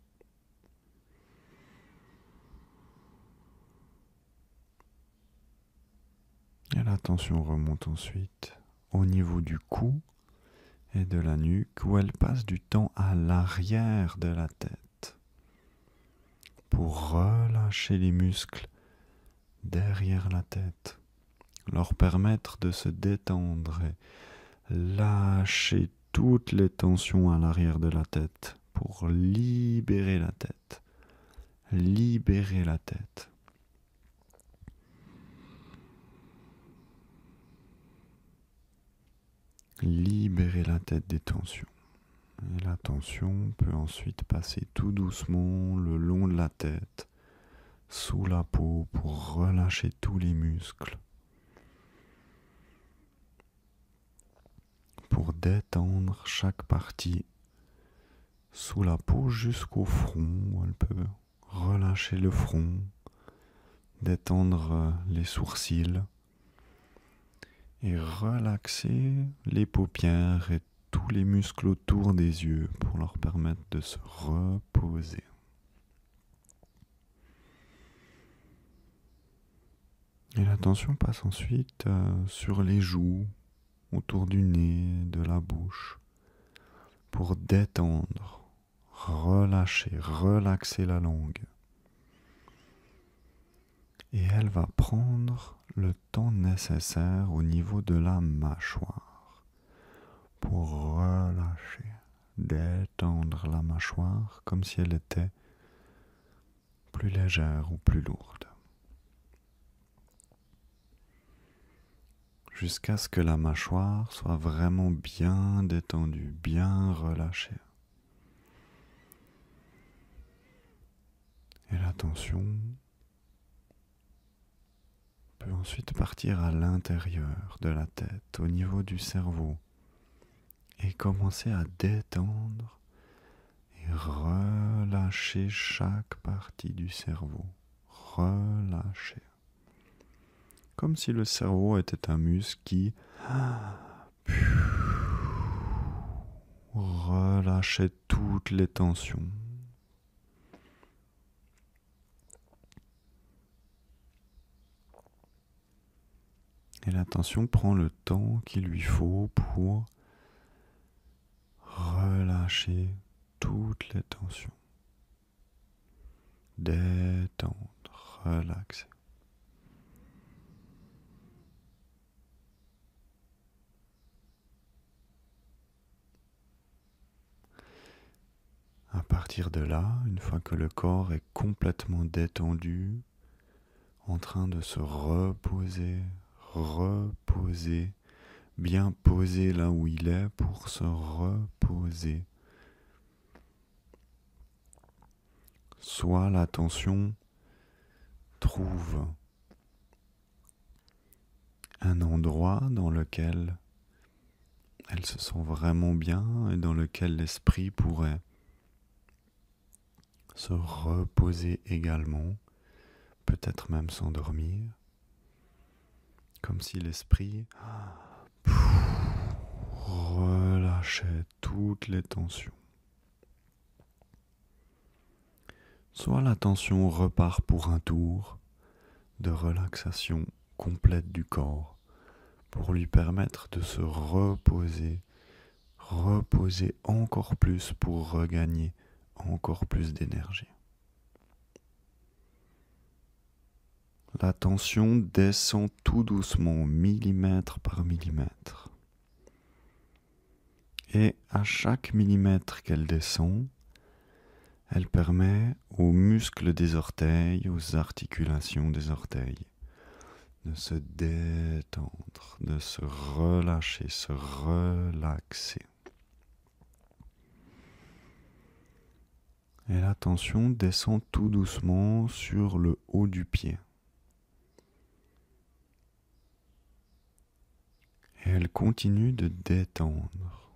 Et la tension remonte ensuite au niveau du cou et de la nuque où elle passe du temps à l'arrière de la tête pour relâcher les muscles derrière la tête, leur permettre de se détendre et lâcher toutes les tensions à l'arrière de la tête pour libérer la tête. Libérer la tête. Libérer la tête des tensions. Et la tension peut ensuite passer tout doucement le long de la tête, sous la peau pour relâcher tous les muscles, pour détendre chaque partie sous la peau jusqu'au front. Elle peut relâcher le front, détendre les sourcils et relaxer les paupières et tous les muscles autour des yeux pour leur permettre de se reposer. Et la tension passe ensuite sur les joues, autour du nez, de la bouche, pour détendre, relâcher, relaxer la langue. Et elle va prendre le temps nécessaire au niveau de la mâchoire pour relâcher, détendre la mâchoire comme si elle était plus légère ou plus lourde. Jusqu'à ce que la mâchoire soit vraiment bien détendue, bien relâchée. Et la tension peut ensuite partir à l'intérieur de la tête, au niveau du cerveau, et commencer à détendre et relâcher chaque partie du cerveau. Relâcher. Comme si le cerveau était un muscle qui relâchait toutes les tensions. Et la tension prend le temps qu'il lui faut pour relâcher toutes les tensions. Détendre, relaxer. À partir de là, une fois que le corps est complètement détendu, en train de se reposer, bien posé là où il est pour se reposer. soit l'attention trouve un endroit dans lequel elle se sent vraiment bien et dans lequel l'esprit pourrait se reposer également, peut-être même s'endormir, comme si l'esprit relâchait toutes les tensions. Soit la tension repart pour un tour de relaxation complète du corps pour lui permettre de se reposer encore plus pour regagner encore plus d'énergie. La tension descend tout doucement, millimètre par millimètre. Et à chaque millimètre qu'elle descend, elle permet aux muscles des orteils, aux articulations des orteils, de se détendre, de se relâcher, se relaxer. Et la tension descend tout doucement sur le haut du pied. Et elle continue de détendre,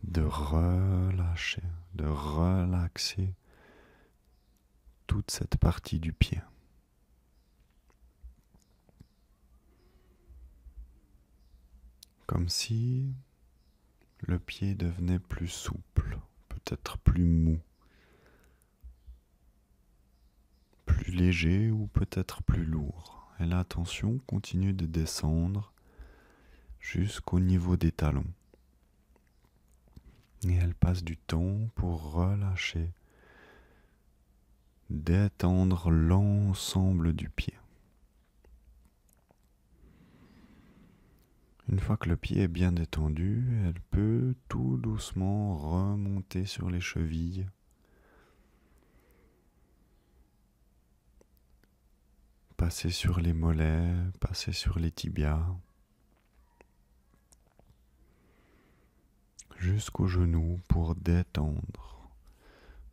de relâcher, de relaxer toute cette partie du pied. Comme si le pied devenait plus souple, peut-être plus mou, plus léger ou peut-être plus lourd. Et la tension continue de descendre jusqu'au niveau des talons. Et elle passe du temps pour relâcher, détendre l'ensemble du pied. Une fois que le pied est bien détendu, elle peut tout doucement remonter sur les chevilles, passer sur les mollets, passer sur les tibias, jusqu'aux genoux pour détendre,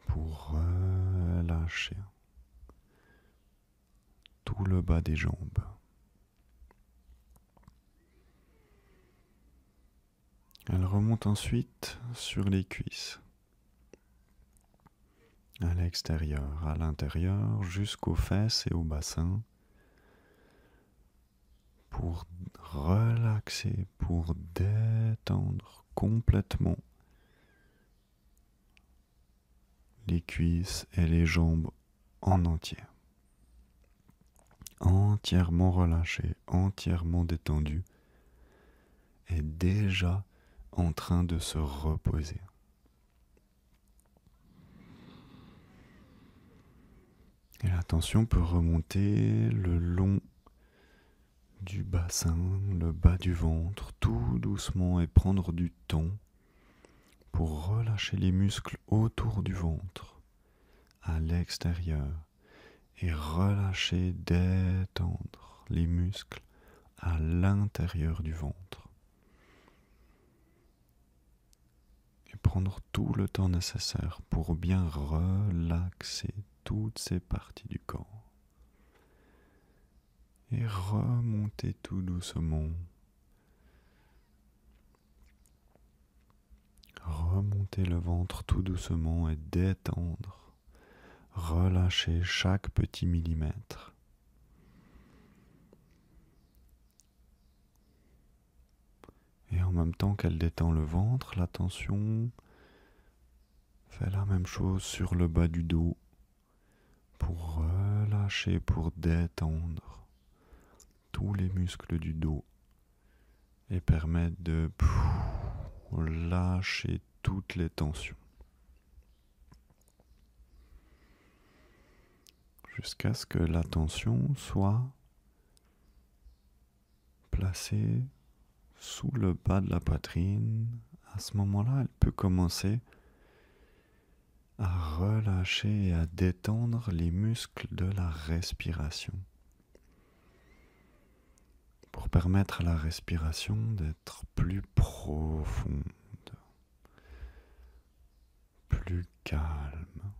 pour relâcher tout le bas des jambes. Elle remonte ensuite sur les cuisses, à l'extérieur, à l'intérieur, jusqu'aux fesses et au bassin, pour relaxer, pour détendre complètement les cuisses et les jambes en entier. Entièrement relâché, entièrement détendu, et déjà en train de se reposer. Et la tension peut remonter le long du bassin, le bas du ventre, tout doucement, et prendre du temps pour relâcher les muscles autour du ventre, à l'extérieur, et relâcher, détendre les muscles à l'intérieur du ventre. Et prendre tout le temps nécessaire pour bien relaxer toutes ces parties du corps. Et remonter tout doucement. Remonter le ventre tout doucement et détendre. Relâcher chaque petit millimètre. Et en même temps qu'elle détend le ventre, la tension fait la même chose sur le bas du dos pour relâcher, pour détendre tous les muscles du dos et permettre de lâcher toutes les tensions jusqu'à ce que la tension soit placée sous le bas de la poitrine. À ce moment-là, elle peut commencer à relâcher et à détendre les muscles de la respiration pour permettre à la respiration d'être plus profonde, plus calme,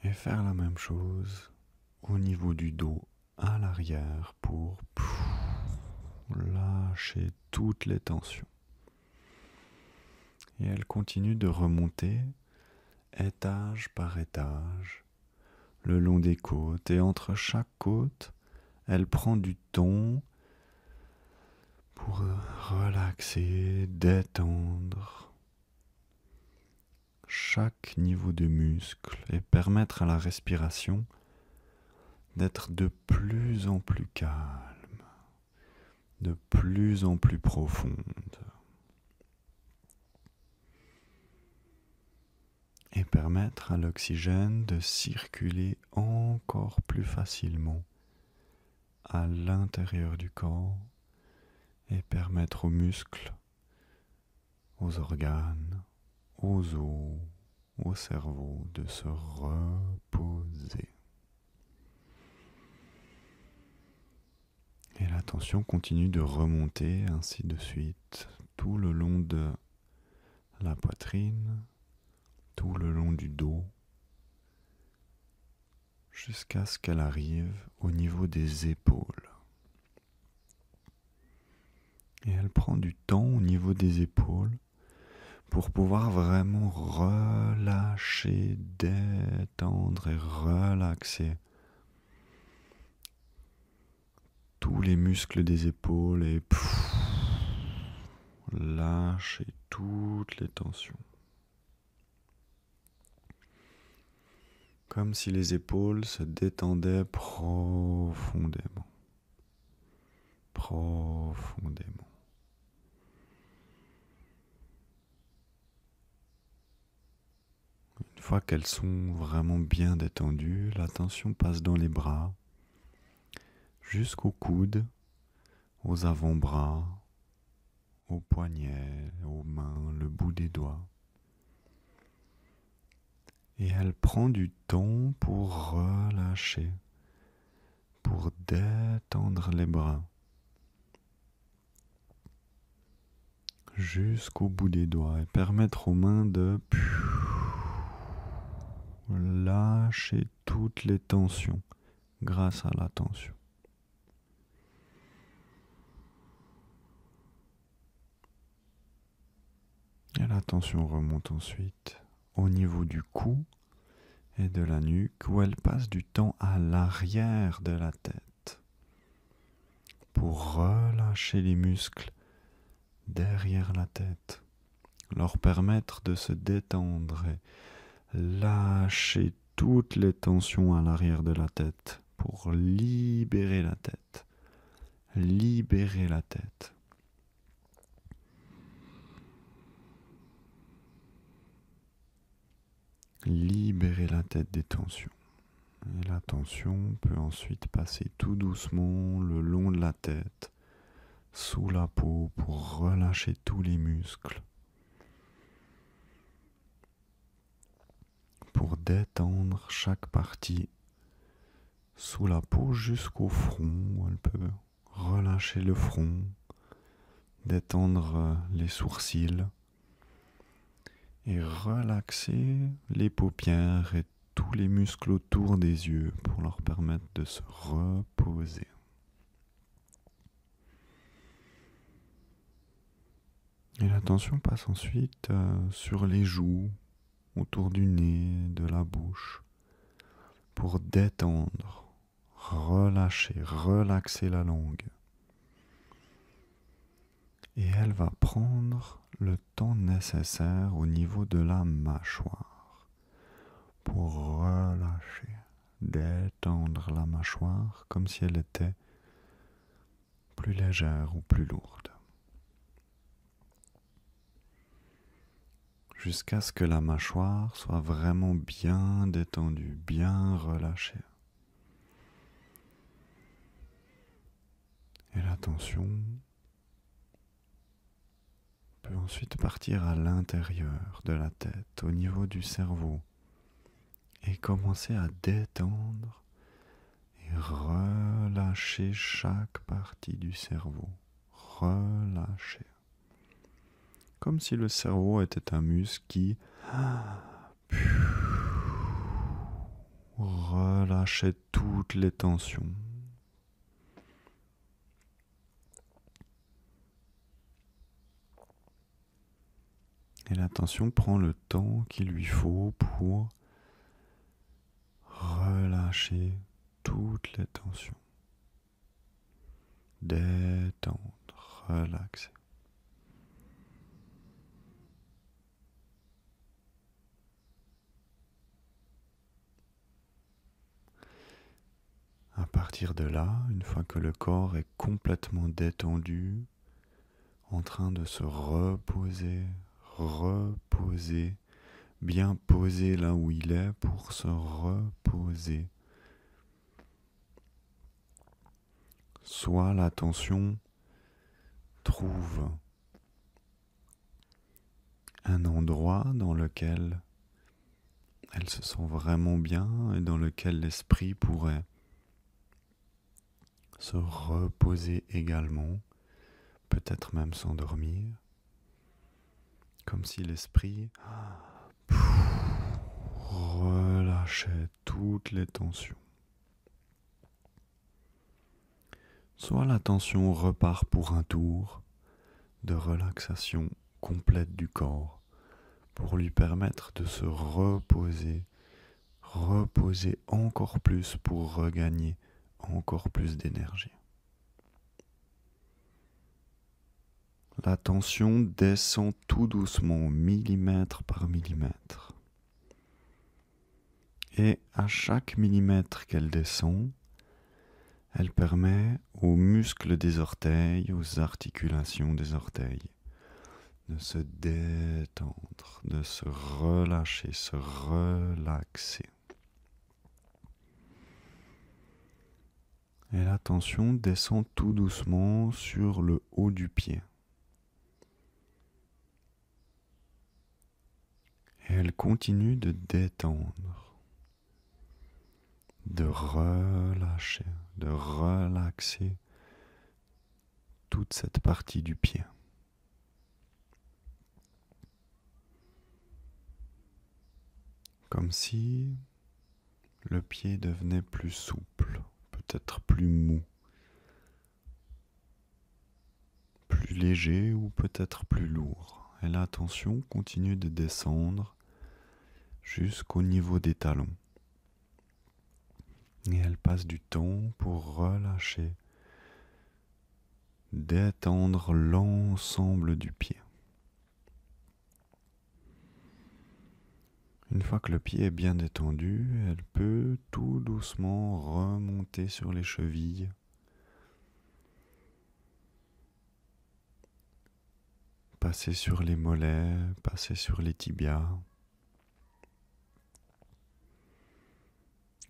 Et faire la même chose au niveau du dos à l'arrière pour lâcher toutes les tensions. Et elle continue de remonter étage par étage le long des côtes, et entre chaque côte, elle prend du temps pour relaxer, détendre chaque niveau de muscle et permettre à la respiration d'être de plus en plus calme, de plus en plus profonde. Et permettre à l'oxygène de circuler encore plus facilement à l'intérieur du corps et permettre aux muscles, aux organes, aux os, au cerveau de se reposer. Et la tension continue de remonter ainsi de suite tout le long de la poitrine, tout le long du dos, jusqu'à ce qu'elle arrive au niveau des épaules. Et elle prend du temps au niveau des épaules pour pouvoir vraiment relâcher, détendre et relaxer tous les muscles des épaules et lâcher toutes les tensions. Comme si les épaules se détendaient profondément. Profondément. Une fois qu'elles sont vraiment bien détendues, la tension passe dans les bras, jusqu'aux coudes, aux avant-bras, aux poignets, aux mains, le bout des doigts. Et elle prend du temps pour relâcher, pour détendre les bras, jusqu'au bout des doigts, et permettre aux mains de lâcher toutes les tensions grâce à la tension. Et la tension remonte ensuite au niveau du cou et de la nuque, où elle passe du temps à l'arrière de la tête pour relâcher les muscles derrière la tête, leur permettre de se détendre et lâcher toutes les tensions à l'arrière de la tête pour libérer la tête. Libérer la tête. Libérer la tête des tensions. Et la tension peut ensuite passer tout doucement le long de la tête, sous la peau pour relâcher tous les muscles, pour détendre chaque partie sous la peau jusqu'au front. Elle peut relâcher le front, détendre les sourcils et relaxer les paupières et tous les muscles autour des yeux pour leur permettre de se reposer. Et la tension passe ensuite sur les joues, autour du nez, de la bouche, pour détendre, relâcher, relaxer la langue. Et elle va prendre le temps nécessaire au niveau de la mâchoire pour relâcher, détendre la mâchoire comme si elle était plus légère ou plus lourde. Jusqu'à ce que la mâchoire soit vraiment bien détendue, bien relâchée. Et la tension peut ensuite partir à l'intérieur de la tête, au niveau du cerveau, et commencer à détendre et relâcher chaque partie du cerveau. Relâcher. Comme si le cerveau était un muscle qui relâchez toutes les tensions. Et la tension prend le temps qu'il lui faut pour relâcher toutes les tensions. Détendre, relaxer. À partir de là, une fois que le corps est complètement détendu, en train de se reposer, bien posé là où il est pour se reposer. Soit l'attention trouve un endroit dans lequel elle se sent vraiment bien et dans lequel l'esprit pourrait se reposer également, peut-être même s'endormir, comme si l'esprit relâchait toutes les tensions. Soit la tension repart pour un tour de relaxation complète du corps pour lui permettre de se reposer encore plus pour regagner encore plus d'énergie. La tension descend tout doucement, millimètre par millimètre. Et à chaque millimètre qu'elle descend, elle permet aux muscles des orteils, aux articulations des orteils, de se détendre, de se relâcher, se relaxer. Et la tension descend tout doucement sur le haut du pied. Et elle continue de détendre, de relâcher, de relaxer toute cette partie du pied. Comme si le pied devenait plus souple, peut-être plus mou, plus léger ou peut-être plus lourd. Et la tension continue de descendre jusqu'au niveau des talons. Et elle passe du temps pour relâcher, détendre l'ensemble du pied. Une fois que le pied est bien détendu, elle peut tout doucement remonter sur les chevilles, passer sur les mollets, passer sur les tibias,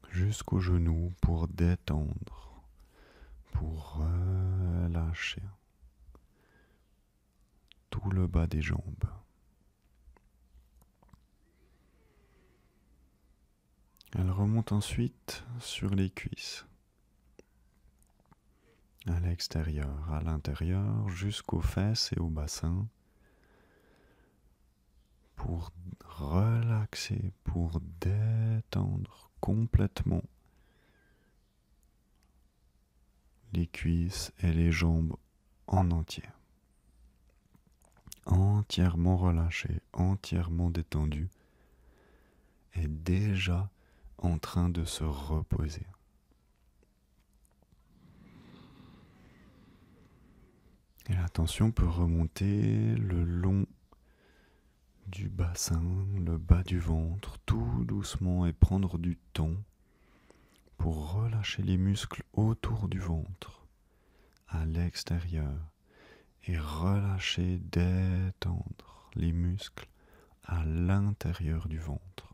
jusqu'aux genoux pour détendre, pour relâcher tout le bas des jambes. Elle remonte ensuite sur les cuisses, à l'extérieur, à l'intérieur, jusqu'aux fesses et au bassin, pour relaxer, pour détendre complètement les cuisses et les jambes en entier. Entièrement relâché, entièrement détendu, et déjà en train de se reposer. Et la tension peut remonter le long du bassin, le bas du ventre, tout doucement et prendre du temps pour relâcher les muscles autour du ventre, à l'extérieur, et relâcher, détendre les muscles à l'intérieur du ventre.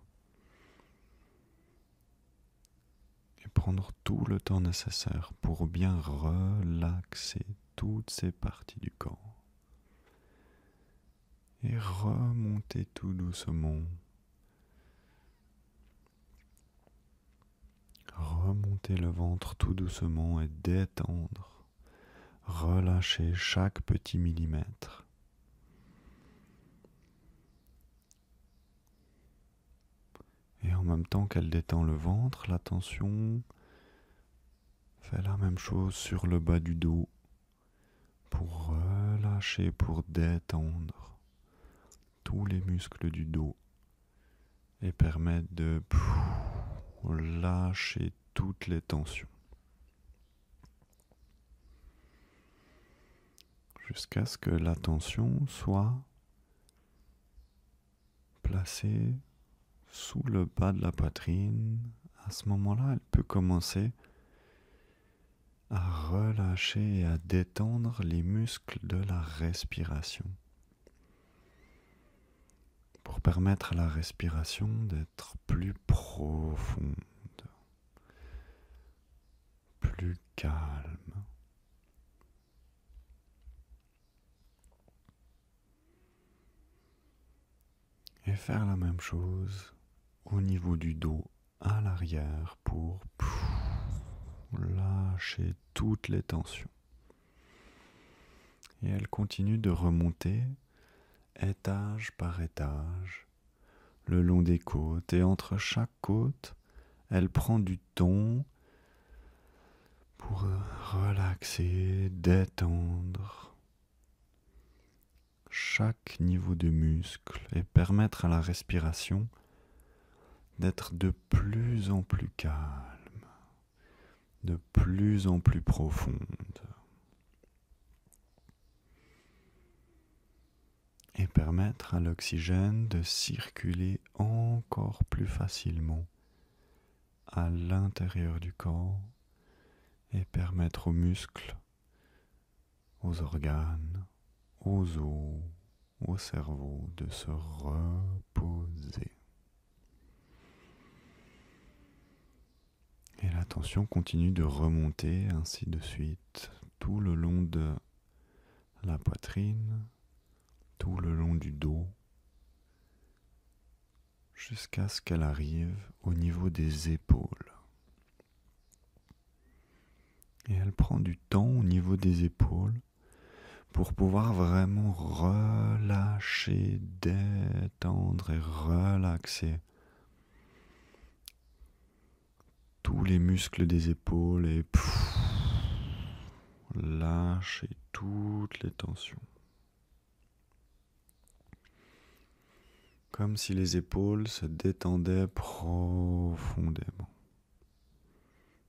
Et prendre tout le temps nécessaire pour bien relaxer toutes ces parties du corps. Et remonter tout doucement. Remonter le ventre tout doucement et détendre. Relâcher chaque petit millimètre. Et en même temps qu'elle détend le ventre, l'attention fait la même chose sur le bas du dos pour relâcher, pour détendre tous les muscles du dos et permettre de lâcher toutes les tensions. Jusqu'à ce que l'attention soit placée sous le bas de la poitrine. À ce moment-là, elle peut commencer à relâcher et à détendre les muscles de la respiration pour permettre à la respiration d'être plus profonde, plus calme. Et faire la même chose au niveau du dos à l'arrière pour lâcher toutes les tensions. Et elle continue de remonter étage par étage le long des côtes. Et entre chaque côte, elle prend du temps pour relaxer, détendre chaque niveau de muscle et permettre à la respiration d'être de plus en plus calme, de plus en plus profonde. Et permettre à l'oxygène de circuler encore plus facilement à l'intérieur du corps et permettre aux muscles, aux organes, aux os, au cerveau de se reposer. Et la tension continue de remonter ainsi de suite tout le long de la poitrine, tout le long du dos, jusqu'à ce qu'elle arrive au niveau des épaules. Et elle prend du temps au niveau des épaules pour pouvoir vraiment relâcher, détendre et relaxer tous les muscles des épaules et lâcher toutes les tensions. Comme si les épaules se détendaient profondément.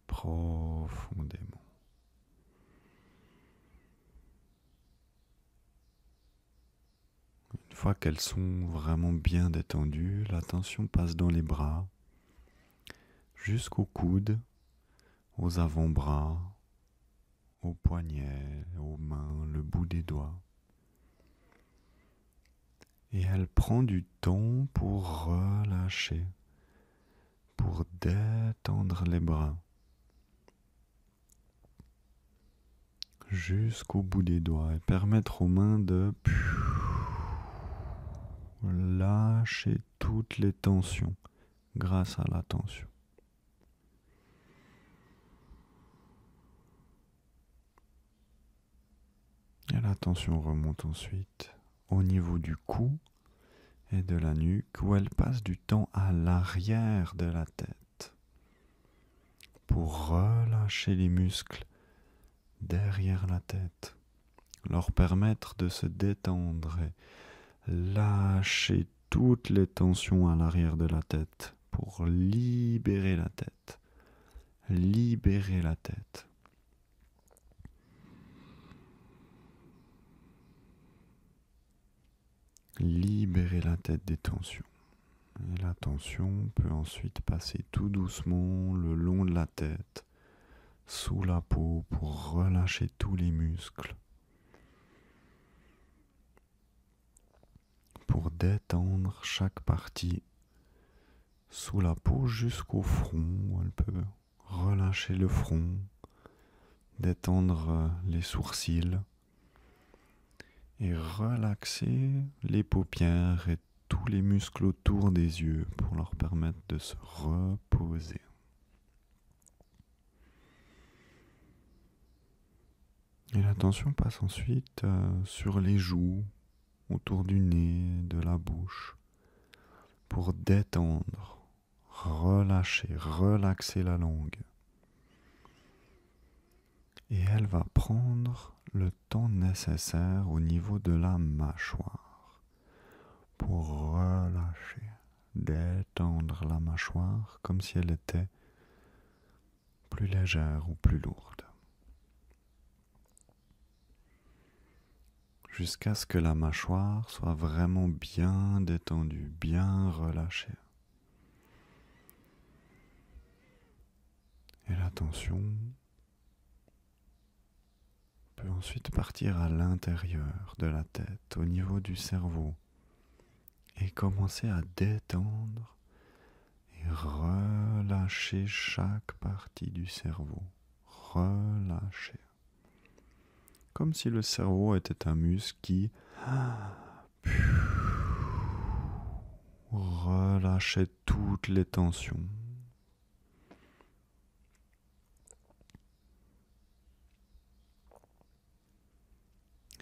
Profondément. Une fois qu'elles sont vraiment bien détendues, la tension passe dans les bras, jusqu'aux coudes, aux avant-bras, aux poignets, aux mains, le bout des doigts. Et elle prend du temps pour relâcher, pour détendre les bras, jusqu'au bout des doigts et permettre aux mains de lâcher toutes les tensions grâce à la tension. Et la tension remonte ensuite au niveau du cou et de la nuque où elle passe du temps à l'arrière de la tête pour relâcher les muscles derrière la tête, leur permettre de se détendre et lâcher toutes les tensions à l'arrière de la tête pour libérer la tête. Libérer la tête. Libérer la tête des tensions. Et la tension peut ensuite passer tout doucement le long de la tête, sous la peau pour relâcher tous les muscles. Pour détendre chaque partie sous la peau jusqu'au front. Elle peut relâcher le front, détendre les sourcils et relaxer les paupières et tous les muscles autour des yeux pour leur permettre de se reposer. Et la tension passe ensuite sur les joues, autour du nez, de la bouche, pour détendre, relâcher, relaxer la langue. Et elle va prendre le temps nécessaire au niveau de la mâchoire pour relâcher, détendre la mâchoire comme si elle était plus légère ou plus lourde. Jusqu'à ce que la mâchoire soit vraiment bien détendue, bien relâchée. Et la tension peut ensuite partir à l'intérieur de la tête, au niveau du cerveau, et commencer à détendre et relâcher chaque partie du cerveau. Relâcher. Comme si le cerveau était un muscle qui relâchait toutes les tensions.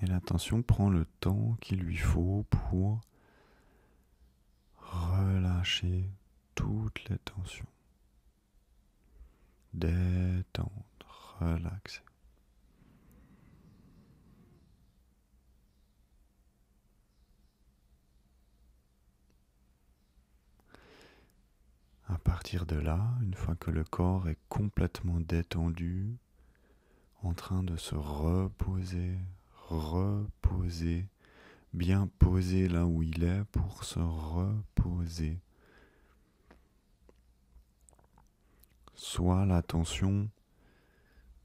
Et la tension prend le temps qu'il lui faut pour relâcher toutes les tensions. Détendre, relaxer. À partir de là, une fois que le corps est complètement détendu, en train de se reposer, bien posé là où il est pour se reposer. Soit l'attention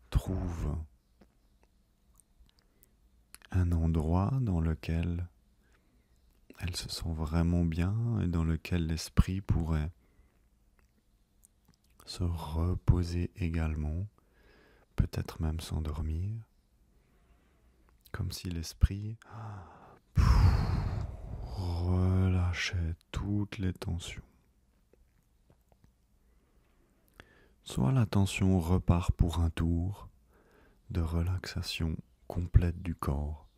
trouve un endroit dans lequel elle se sent vraiment bien et dans lequel l'esprit pourrait se reposer également, peut-être même s'endormir, comme si l'esprit relâchait toutes les tensions. Soit la tension repart pour un tour de relaxation complète du corps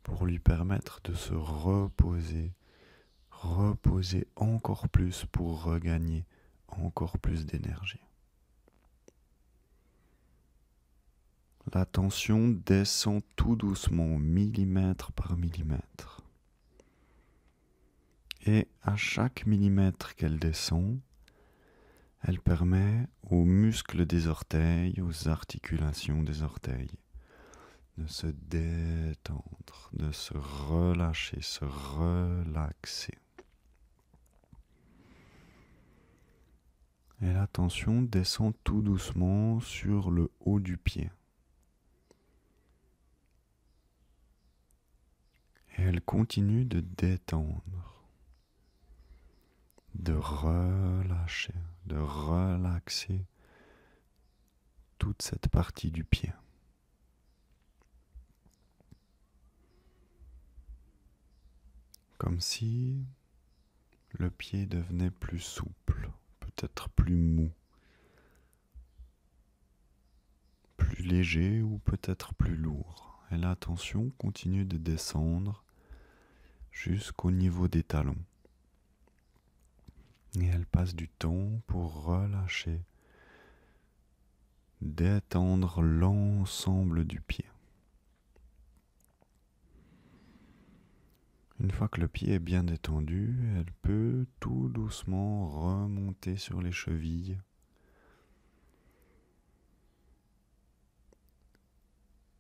pour lui permettre de se reposer encore plus pour regagner encore plus d'énergie. La tension descend tout doucement, millimètre par millimètre. Et à chaque millimètre qu'elle descend, elle permet aux muscles des orteils, aux articulations des orteils, de se détendre, de se relâcher, se relaxer. Et la tension descend tout doucement sur le haut du pied. Et elle continue de détendre, de relâcher, de relaxer toute cette partie du pied. Comme si le pied devenait plus souple, peut-être plus mou, plus léger ou peut-être plus lourd. Et la tension continue de descendre jusqu'au niveau des talons. Et elle passe du temps pour relâcher, détendre l'ensemble du pied. Une fois que le pied est bien détendu, elle peut tout doucement remonter sur les chevilles,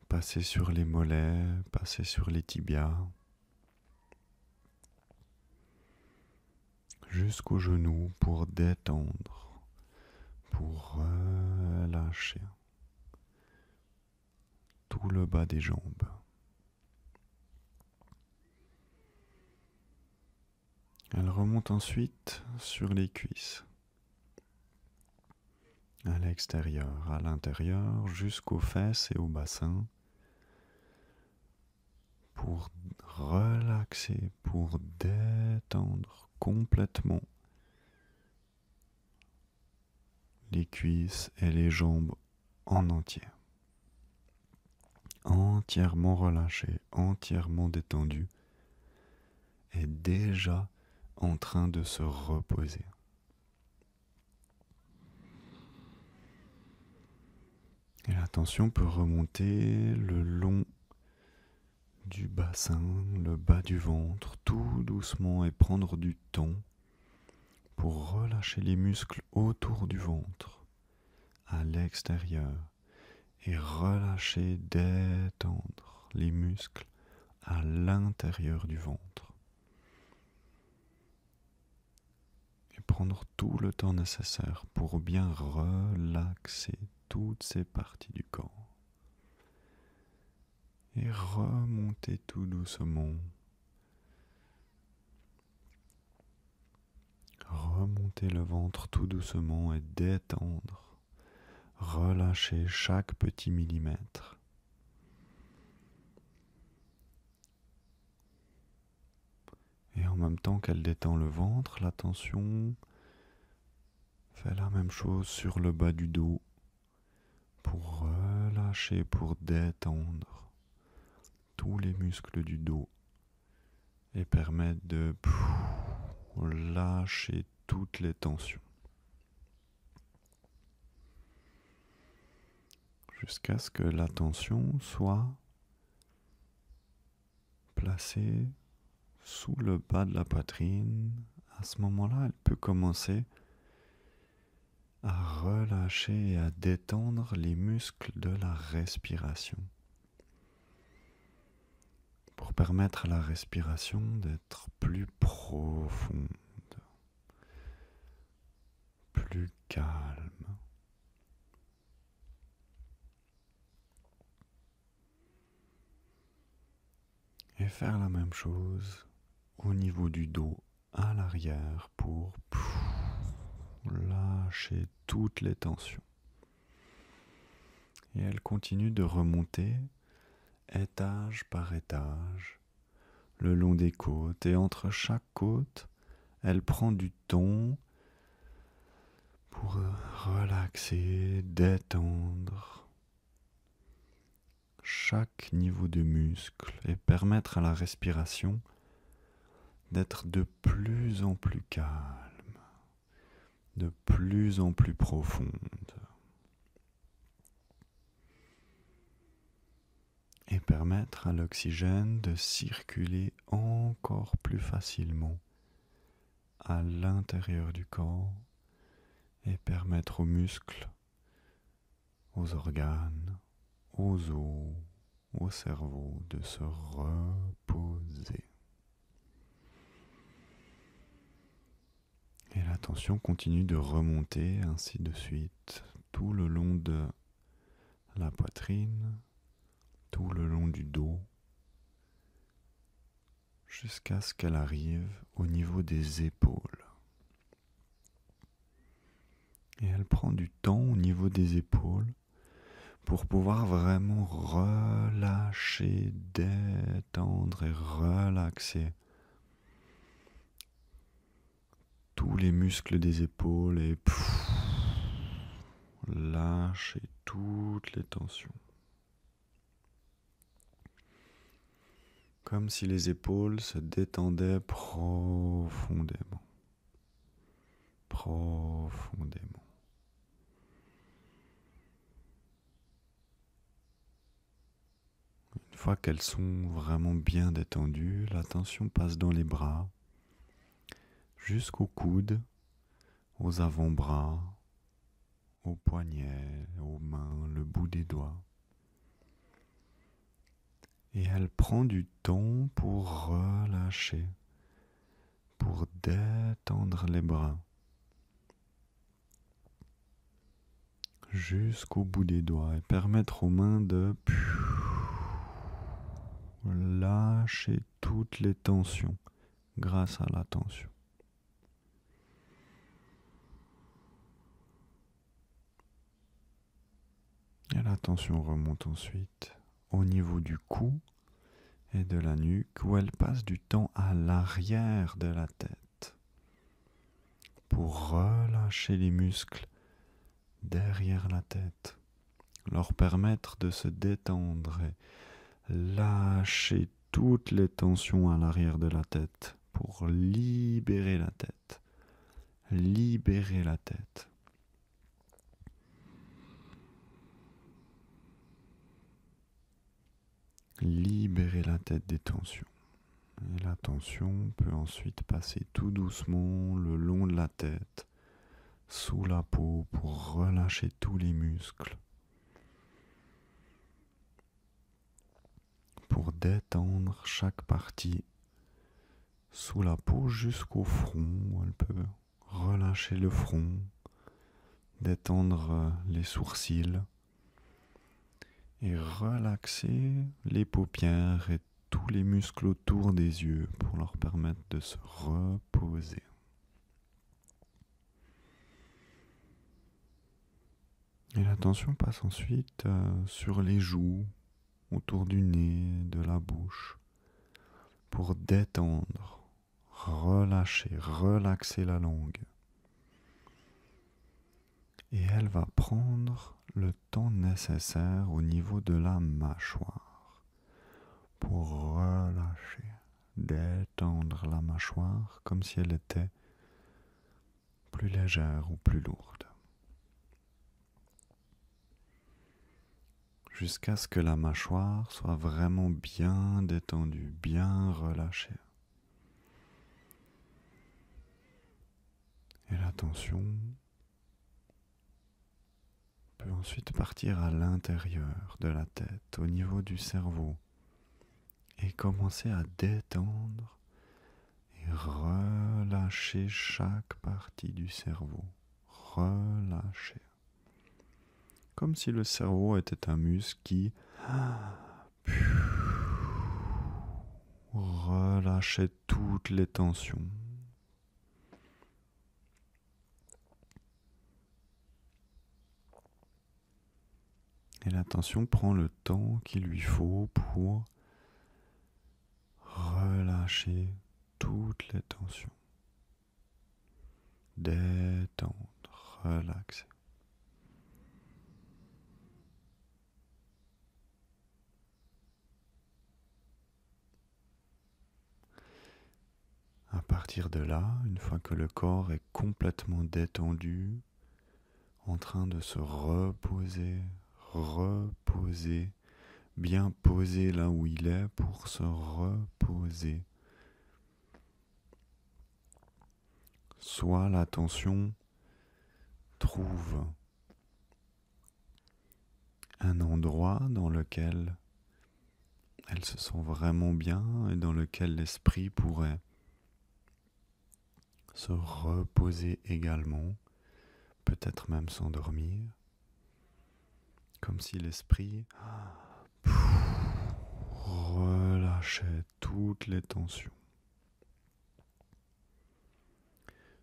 passer sur les mollets, passer sur les tibias, jusqu'aux genoux pour détendre, pour relâcher tout le bas des jambes. Elle remonte ensuite sur les cuisses, à l'extérieur, à l'intérieur, jusqu'aux fesses et au bassin, pour relaxer, pour détendre complètement les cuisses et les jambes en entier. Entièrement relâché, entièrement détendu, et déjà en train de se reposer. l'attention peut remonter le long du bassin, le bas du ventre, tout doucement et prendre du temps pour relâcher les muscles autour du ventre, à l'extérieur, et relâcher, détendre les muscles à l'intérieur du ventre. Et prendre tout le temps nécessaire pour bien relaxer toutes ces parties du corps. Et remonter tout doucement. Remonter le ventre tout doucement et détendre. Relâcher chaque petit millimètre. Et en même temps qu'elle détend le ventre, l'attention fait la même chose sur le bas du dos pour relâcher, pour détendre tous les muscles du dos et permettre de lâcher toutes les tensions. Jusqu'à ce que l'attention soit placée sous le bas de la poitrine. À ce moment-là, elle peut commencer à relâcher et à détendre les muscles de la respiration pour permettre à la respiration d'être plus profonde, plus calme. Et faire la même chose au niveau du dos à l'arrière pour lâcher toutes les tensions. Et elle continue de remonter étage par étage le long des côtes. Et entre chaque côte, elle prend du temps pour relaxer, détendre chaque niveau de muscle et permettre à la respiration d'être de plus en plus calme, de plus en plus profonde. Et permettre à l'oxygène de circuler encore plus facilement à l'intérieur du corps et permettre aux muscles, aux organes, aux os, au cerveau de se reposer. Et l'attention continue de remonter ainsi de suite tout le long de la poitrine, tout le long du dos, jusqu'à ce qu'elle arrive au niveau des épaules. Et elle prend du temps au niveau des épaules pour pouvoir vraiment relâcher, détendre et relaxer tous les muscles des épaules et lâcher toutes les tensions. Comme si les épaules se détendaient profondément. Profondément. Une fois qu'elles sont vraiment bien détendues, l'attention passe dans les bras, jusqu'aux coudes, aux avant-bras, aux poignets, aux mains, le bout des doigts. Et elle prend du temps pour relâcher, pour détendre les bras, jusqu'au bout des doigts et permettre aux mains de lâcher toutes les tensions grâce à l'attention. Et l'attention remonte ensuite au niveau du cou et de la nuque où elle passe du temps à l'arrière de la tête pour relâcher les muscles derrière la tête, leur permettre de se détendre et lâcher toutes les tensions à l'arrière de la tête pour libérer la tête. Libérer la tête. la tête des tensions. Et la tension peut ensuite passer tout doucement le long de la tête, sous la peau pour relâcher tous les muscles, pour détendre chaque partie sous la peau jusqu'au front. Elle peut relâcher le front, détendre les sourcils et relaxer les paupières et tous les muscles autour des yeux pour leur permettre de se reposer. Et l'attention passe ensuite sur les joues, autour du nez, de la bouche, pour détendre, relâcher, relaxer la langue. Et elle va prendre le temps nécessaire au niveau de la mâchoire pour relâcher, détendre la mâchoire comme si elle était plus légère ou plus lourde. Jusqu'à ce que la mâchoire soit vraiment bien détendue, bien relâchée. Et la tension peut ensuite partir à l'intérieur de la tête, au niveau du cerveau, et commencer à détendre et relâcher chaque partie du cerveau. Relâcher. Comme si le cerveau était un muscle qui relâchait toutes les tensions. Et la tension prend le temps qu'il lui faut pour relâcher toutes les tensions. Détendre, relaxer. À partir de là, une fois que le corps est complètement détendu, en train de se reposer, bien posé là où il est pour se reposer. Soit l'attention trouve un endroit dans lequel elle se sent vraiment bien et dans lequel l'esprit pourrait se reposer également, peut-être même s'endormir, comme si l'esprit relâchait toutes les tensions.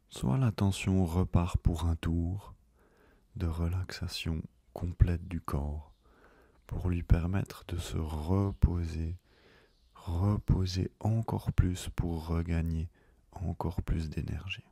Soit la tension repart pour un tour de relaxation complète du corps pour lui permettre de se reposer encore plus pour regagner encore plus d'énergie.